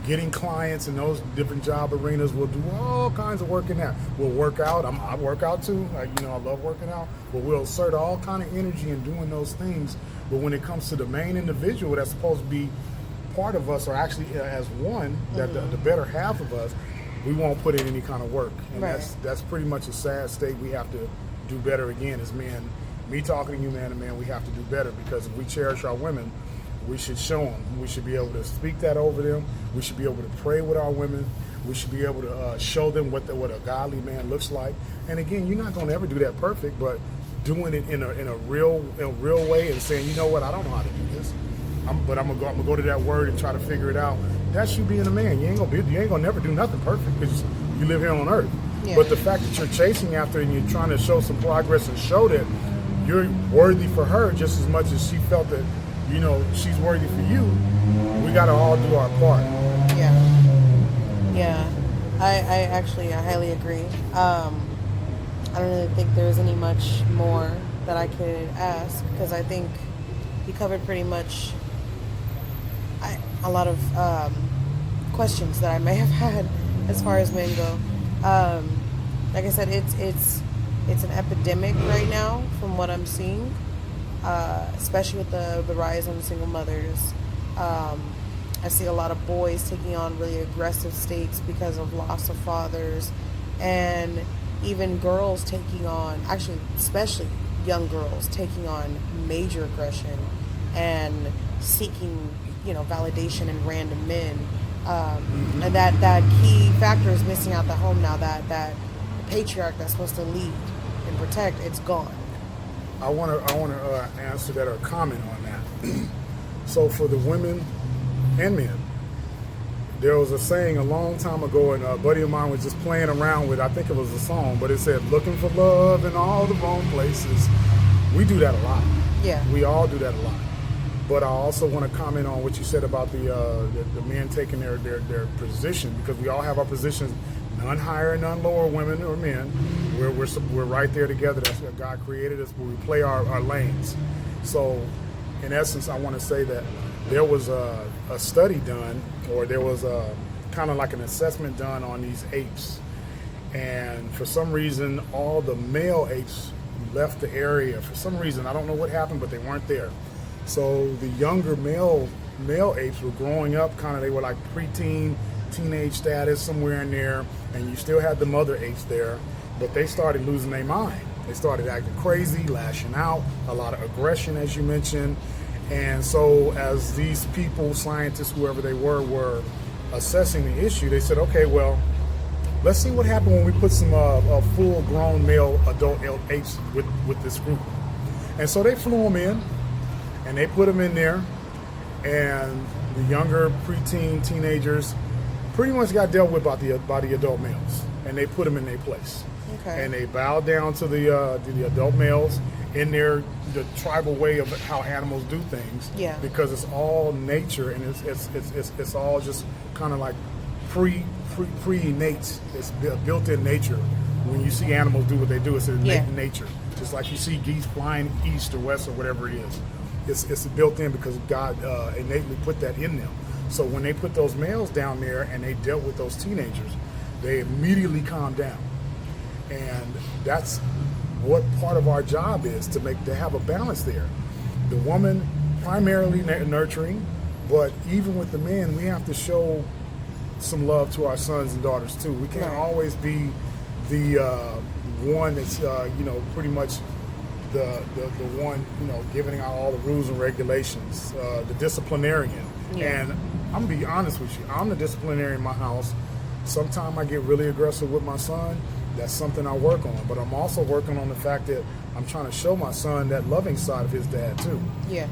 getting clients in those different job arenas. We'll do all kinds of work in that. We'll work out. I work out too. I love working out. But we'll assert all kind of energy in doing those things. But when it comes to the main individual that's supposed to be part of us, or actually as one, that the better half of us, we won't put in any kind of work. And right. that's pretty much a sad state. We have to do better again as men. Me talking to you, man to man, we have to do better, because if we cherish our women, we should show them. We should be able to speak that over them. We should be able to pray with our women. We should be able to show them what a godly man looks like. And again, you're not going to ever do that perfect, but doing it in a real way and saying, you know what, I don't know how to do this, but I'm gonna go to that word and try to figure it out. That's you being a man. You ain't gonna never do nothing perfect, because you live here on earth. Yeah. But the fact that you're chasing after and you're trying to show some progress and show that you're worthy for her just as much as she felt that she's worthy for you, we got to all do our part. Yeah. I highly agree. I don't really think there's any much more that I could ask, because I think you covered pretty much a lot of questions that I may have had as far as men go. Like I said, it's an epidemic right now from what I'm seeing. Especially with the rise on single mothers. I see a lot of boys taking on really aggressive states because of loss of fathers, and even girls taking on, actually especially young girls, taking on major aggression and seeking validation in random men. And that key factor is missing out the home now. That patriarch that's supposed to lead and protect, it's gone. I want to answer that, or comment on that. So for the women and men, there was a saying a long time ago, and a buddy of mine was just playing around with, I think it was a song, but it said, looking for love in all the wrong places. We do that a lot. Yeah. We all do that a lot. But I also want to comment on what you said about the men taking their position, because we all have our positions. None higher, none lower, women or men. We're right there together. That's what God created us, but we play our lanes. So, in essence, I want to say that there was a study done, or there was a kind of like an assessment done on these apes. And for some reason, all the male apes left the area. For some reason, I don't know what happened, but they weren't there. So the younger male apes were growing up, they were like preteen, teenage status, somewhere in there, and you still had the mother apes there, but they started losing their mind. They started acting crazy, lashing out, a lot of aggression, as you mentioned. And so as these people, scientists, whoever they were assessing the issue, they said, okay, well, let's see what happened when we put some full-grown male adult apes with this group. And so they flew them in, and they put them in there, and the younger preteen teenagers pretty much got dealt with by the adult males, and they put them in their place. Okay. And they bowed down to the adult males in the tribal way of how animals do things. Yeah. Because it's all nature, and it's all just kind of like pre-innate. It's built-in nature. When you see animals do what they do, it's in nature. Just like you see geese flying east or west or whatever it is. It's built in because God innately put that in them. So when they put those males down there and they dealt with those teenagers, they immediately calmed down. And that's what part of our job is to have a balance there. The woman primarily nurturing, but even with the men, we have to show some love to our sons and daughters too. We can't always be the one that's pretty much the one giving out all the rules and regulations, the disciplinarian. And I'm gonna be honest with you, I'm the disciplinarian in my house. Sometimes I get really aggressive with my son. That's something I work on, but I'm also working on the fact that I'm trying to show my son that loving side of his dad too. Yeah.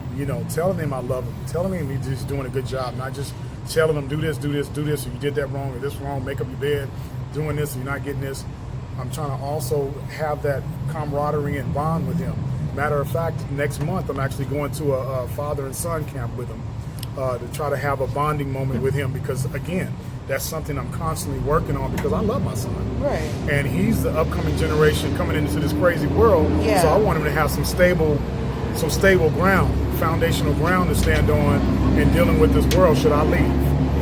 Telling him I love him, telling him he's doing a good job, not just telling him do this, or you did that wrong, or this wrong, make up your bed, doing this, and you're not getting this. I'm trying to also have that camaraderie and bond with him. Matter of fact, next month I'm actually going to a father and son camp with him to try to have a bonding moment with him, because again, that's something I'm constantly working on because I love my son. Right. And he's the upcoming generation coming into this crazy world. Yeah. So I want him to have some stable ground, foundational ground to stand on in dealing with this world should I leave.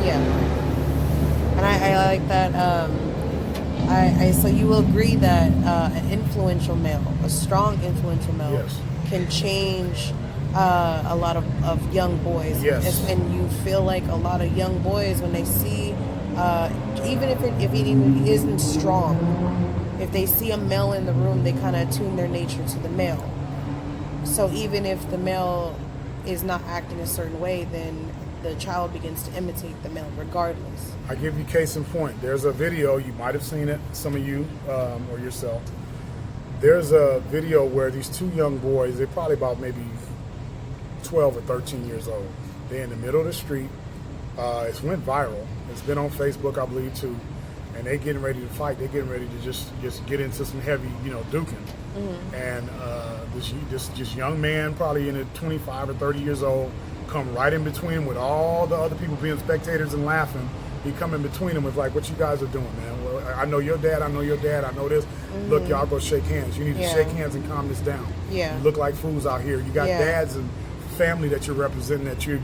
Yeah. And I like that. So you will agree that an influential male, a strong influential male, can change a lot of young boys. Yes. And you feel like a lot of young boys, when they see, even if it even isn't strong, if they see a male in the room, they kind of attune their nature to the male. So even if the male is not acting a certain way, then the child begins to imitate the male regardless. I give you case in point. There's a video, you might have seen it, some of you or yourself. There's a video where these two young boys, they're probably about maybe 12 or 13 years old. They're in the middle of the street. It's went viral. It's been on Facebook, I believe, too. And they getting ready to fight. They're getting ready to just get into some heavy, duking. Mm-hmm. And this young man, probably in the 25 or 30 years old, come right in between them with all the other people being spectators and laughing. He come in between them with like, what you guys are doing, man? Well, I know your dad, I know this. Mm-hmm. Look, y'all go shake hands. You need to shake hands and calm this down. Yeah. You look like fools out here. You got dads and family that you're representing that you're,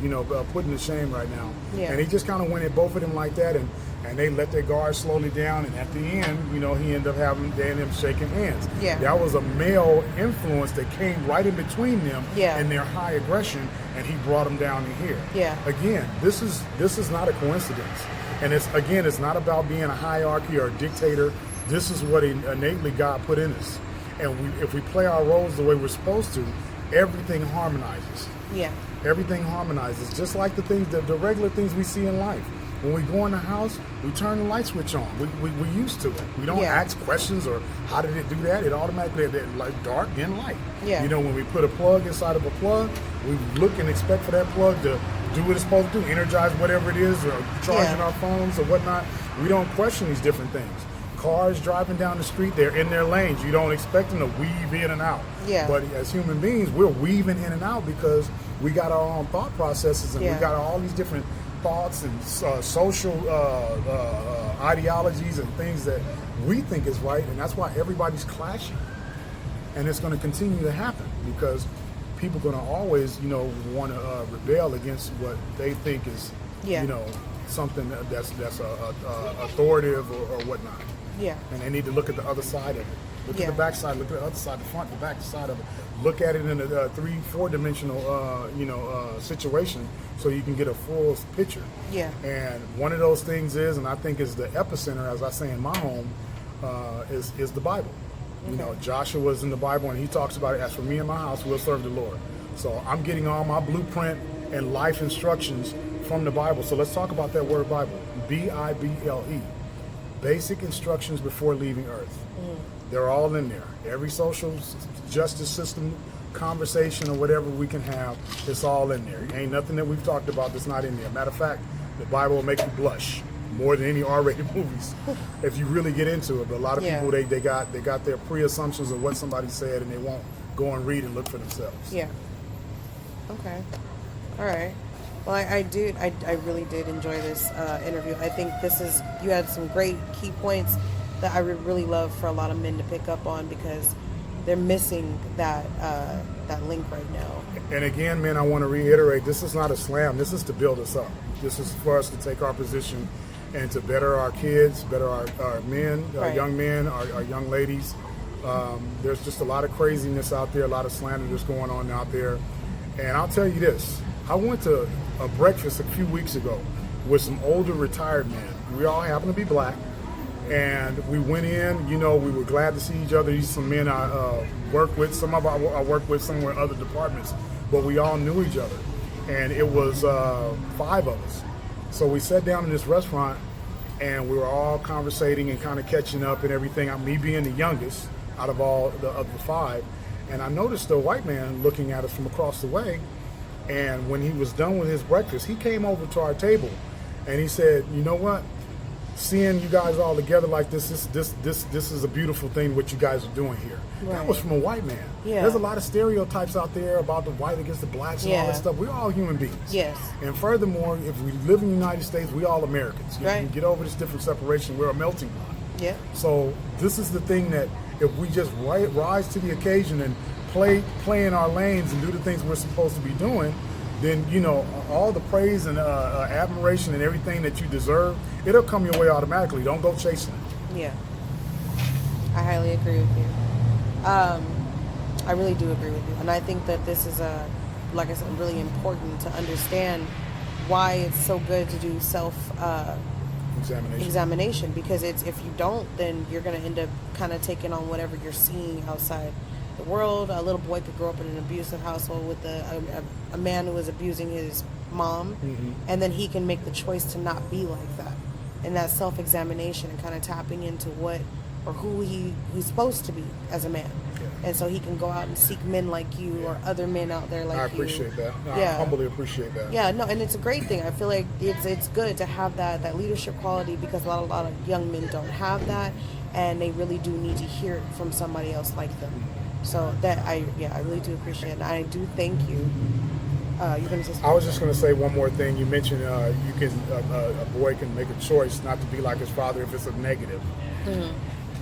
putting to shame right now. Yeah. And he just kind of went at both of them like that, and they let their guard slowly down, and at the end, he ended up having them shaking hands. Yeah. That was a male influence that came right in between them and their high aggression, and he brought them down in here. Yeah. Again, this is not a coincidence. And it's not about being a hierarchy or a dictator. This is what innately God put in us. And if we play our roles the way we're supposed to, everything harmonizes. Yeah. Everything harmonizes, just like the regular things we see in life. When we go in the house, we turn the light switch on. We're used to it. We don't ask questions or how did it do that? It automatically, like dark, then light. Yeah. When we put a plug inside of a plug, we look and expect for that plug to do what it's supposed to do, energize whatever it is, or charging our phones or whatnot. We don't question these different things. Cars driving down the street, they're in their lanes. You don't expect them to weave in and out. Yeah. But as human beings, we're weaving in and out because we got our own thought processes and we got all these different thoughts and social ideologies and things that we think is right, and that's why everybody's clashing. And it's going to continue to happen because people are going to always, want to rebel against what they think is, something that's authoritative or whatnot. Yeah. And they need to look at the other side of it. Look at the back side, look at the other side, the front, the back side of it. Look at it in a 3-4 dimensional, situation so you can get a full picture. Yeah. And one of those things is, and I think is the epicenter, as I say in my home, is the Bible. Okay. Joshua was in the Bible and he talks about it, as for me and my house, we'll serve the Lord. So I'm getting all my blueprint and life instructions from the Bible. So let's talk about that word Bible. Bible. Basic instructions before leaving earth. Mm. They're all in there. Every social justice system conversation or whatever we can have, it's all in there. Ain't nothing that we've talked about that's not in there. Matter of fact, the Bible will make you blush more than any R-rated movies if you really get into it. But a lot of people, they got their pre-assumptions of what somebody said and they won't go and read and look for themselves. Yeah. Okay. All right. Well, I really did enjoy this interview. I think you had some great key points that I would really love for a lot of men to pick up on because they're missing that link right now. And again, men, I want to reiterate, this is not a slam. This is to build us up. This is for us to take our position and to better our kids, better our men, our young men, our young ladies, There's just a lot of craziness out there, a lot of slander that's going on out there. And I'll tell you this, I went to a breakfast a few weeks ago with some older retired men. We all happen to be black. And we went in, we were glad to see each other. These are some men I work with. Some of I work with somewhere in other departments, but we all knew each other. And it was 5 of us. So we sat down in this restaurant and we were all conversating and kind of catching up and everything. Me being the youngest out of all of the 5. And I noticed a white man looking at us from across the way. And when he was done with his breakfast, he came over to our table and he said, "You know what? Seeing you guys all together like this is a beautiful thing what you guys are doing here." Right. That was from a white man. Yeah. There's a lot of stereotypes out there about the white against the blacks and all that stuff. We're all human beings. Yes. And furthermore, if we live in the United States, we all Americans. Right. You get over this different separation. We're a melting pot. Yeah. So this is the thing that if we just rise to the occasion and play in our lanes and do the things we're supposed to be doing, then all the praise and admiration and everything that you deserve, it'll come your way automatically. Don't go chasing it. Yeah, I highly agree with you. I really do agree with you, and I think that this is like I said, really important to understand why it's so good to do self examination, because if you don't, then you're going to end up kind of taking on whatever you're seeing outside the world. A little boy could grow up in an abusive household with a man who is abusing his mom, and then he can make the choice to not be like that. And that self-examination and kind of tapping into what or who he's supposed to be as a man. And so he can go out and seek men like you or other men out there like you. I appreciate that. I humbly appreciate that. Yeah, no, and it's a great thing. I feel like it's good to have that leadership quality, because a lot of young men don't have that, and they really do need to hear it from somebody else like them. So that I really do appreciate it. And I do thank you. You're gonna say something? I was just going to say one more thing. You mentioned a boy can make a choice not to be like his father if it's a negative.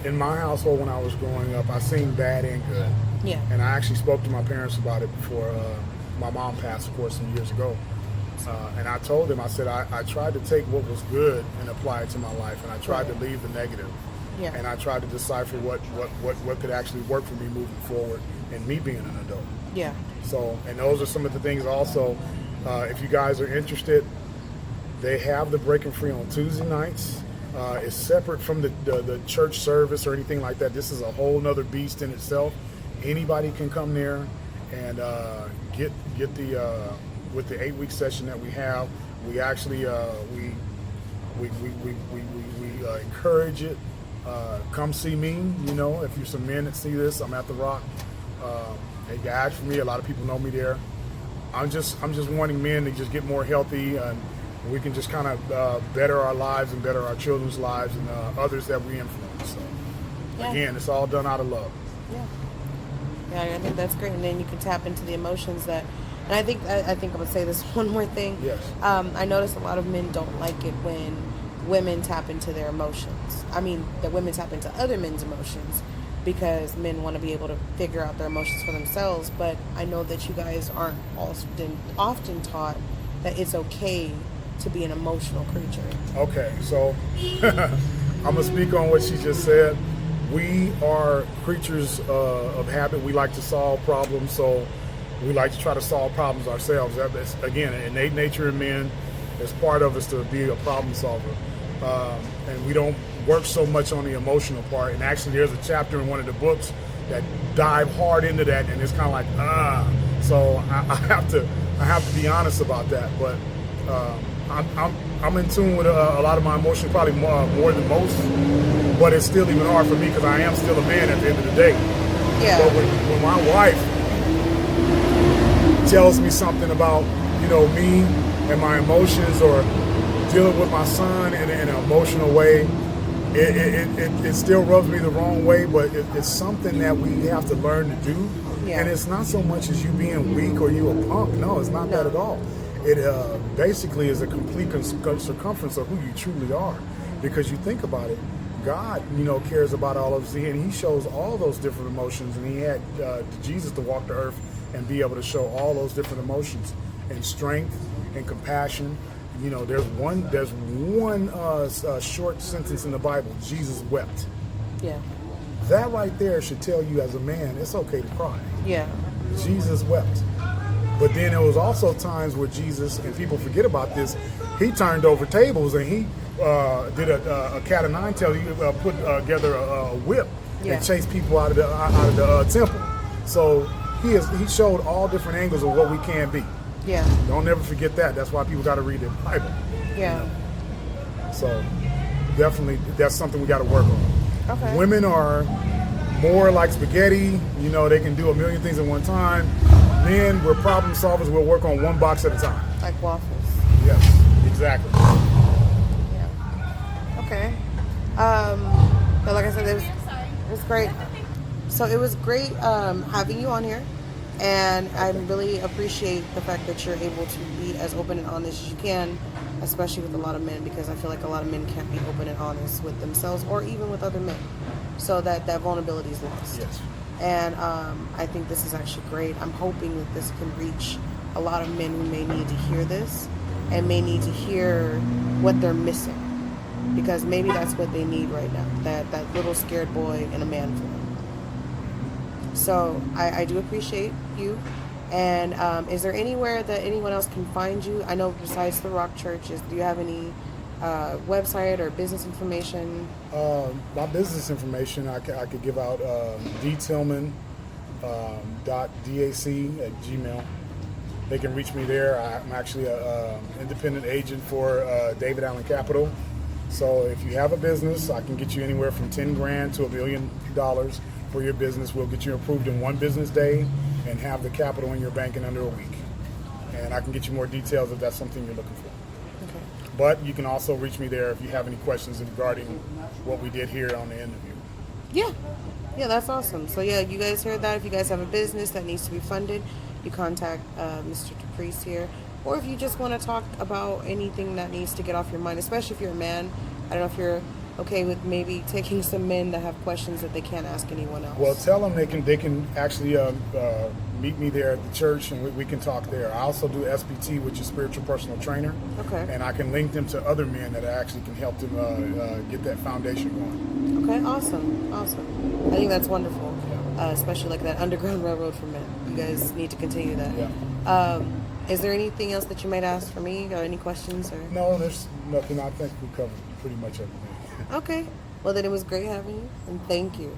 In my household when I was growing up, I seen bad and good. Yeah. And I actually spoke to my parents about it before my mom passed, of course, some years ago. And I told them, I said, I tried to take what was good and apply it to my life, and I tried to leave the negative. Yeah. And I tried to decipher what could actually work for me moving forward and me being an adult. Yeah. So, and those are some of the things also, if you guys are interested, they have the Breaking Free on Tuesday nights. It's separate from the church service or anything like that. This is a whole nother beast in itself. Anybody can come there and get the with the 8-week session that we have. We actually we encourage it. Come see me. If you're some men that see this, I'm at the Rock. They can ask for me. A lot of people know me there. I'm just wanting men to just get more healthy, and we can just kind of better our lives and better our children's lives and others that we influence. So again, it's all done out of love. Yeah, I think that's great. And then you can tap into the emotions that. And I think I'm gonna say this one more thing. Yes. I notice a lot of men don't like it when women tap into their emotions. I mean, that women tap into other men's emotions, because men want to be able to figure out their emotions for themselves. But I know that you guys aren't often taught that it's okay to be an emotional creature. Okay, so I'm gonna speak on what she just said. We are creatures of habit. We like to solve problems, so we like to try to solve problems ourselves. That's, again, an innate nature in men. It's part of us to be a problem solver. And we don't work so much on the emotional part. And actually, there's a chapter in one of the books that dive hard into that, and it's kind of like, So I have to be honest about that. But I'm in tune with a lot of my emotions, probably more than most. But it's still even hard for me because I am still a man at the end of the day. Yeah. But when my wife tells me something about me and my emotions, or dealing with my son in an emotional way, it still rubs me the wrong way, but it's something that we have to learn to do. Yeah. And it's not so much as you being weak or you a punk. No, it's not that at all. It basically is a complete circumference of who you truly are. Because you think about it, God, cares about all of us, and He shows all those different emotions, and He had Jesus to walk the earth and be able to show all those different emotions, and strength and compassion. There's one short sentence in the Bible: Jesus wept. Yeah. That right there should tell you as a man, it's okay to cry. Yeah. Jesus wept. But then there was also times where Jesus, and people forget about this, he turned over tables and he did a cat o' nine tails. He put together a whip and chased people out of the temple. So he showed all different angles of what we can be. Yeah. Don't never forget that. That's why people got to read the Bible. Yeah. You know? So definitely, that's something we got to work on. Okay. Women are more like spaghetti. You know, they can do a million things at one time. Men, we're problem solvers. We'll work on one box at a time. Like waffles. Yes, exactly. Yeah. Okay. But like I said, it was great. So it was great having you on here, and I really appreciate the fact that you're able to be as open and honest as you can, especially with a lot of men, because I feel like a lot of men can't be open and honest with themselves or even with other men, so that vulnerability is lost. Yes. And I think this is actually great. I'm hoping that this can reach a lot of men who may need to hear this and may need to hear what they're missing, because maybe that's what they need right now, that little scared boy in a man form. So I do appreciate you. And is there anywhere that anyone else can find you? I know besides the Rock Churches, do you have any website or business information? My business information, I could give out dtillman.dac@gmail. They can reach me there. I'm actually an independent agent for David Allen Capital. So if you have a business, I can get you anywhere from $10,000 to $1 million for your business. We'll get you approved in one business day and have the capital in your bank in under a week. And I can get you more details if that's something you're looking for. Okay. But you can also reach me there if you have any questions regarding what we did here on the interview. Yeah, that's awesome. So yeah, you guys heard that. If you guys have a business that needs to be funded, you contact Mr. Duprice here. Or if you just want to talk about anything that needs to get off your mind, especially if you're a man. I don't know if you're okay with maybe taking some men that have questions that they can't ask anyone else. Well, tell them they can actually meet me there at the church, and we can talk there. I also do SPT, which is spiritual personal trainer. Okay. And I can link them to other men that actually can help them get that foundation going. Okay, awesome. I think that's wonderful, especially like that Underground Railroad for men. You guys need to continue that. Yeah. Is there anything else that you might ask for me, or any questions? Or No, there's nothing. I think we covered pretty much everything. Okay. Well, then it was great having you, and thank you.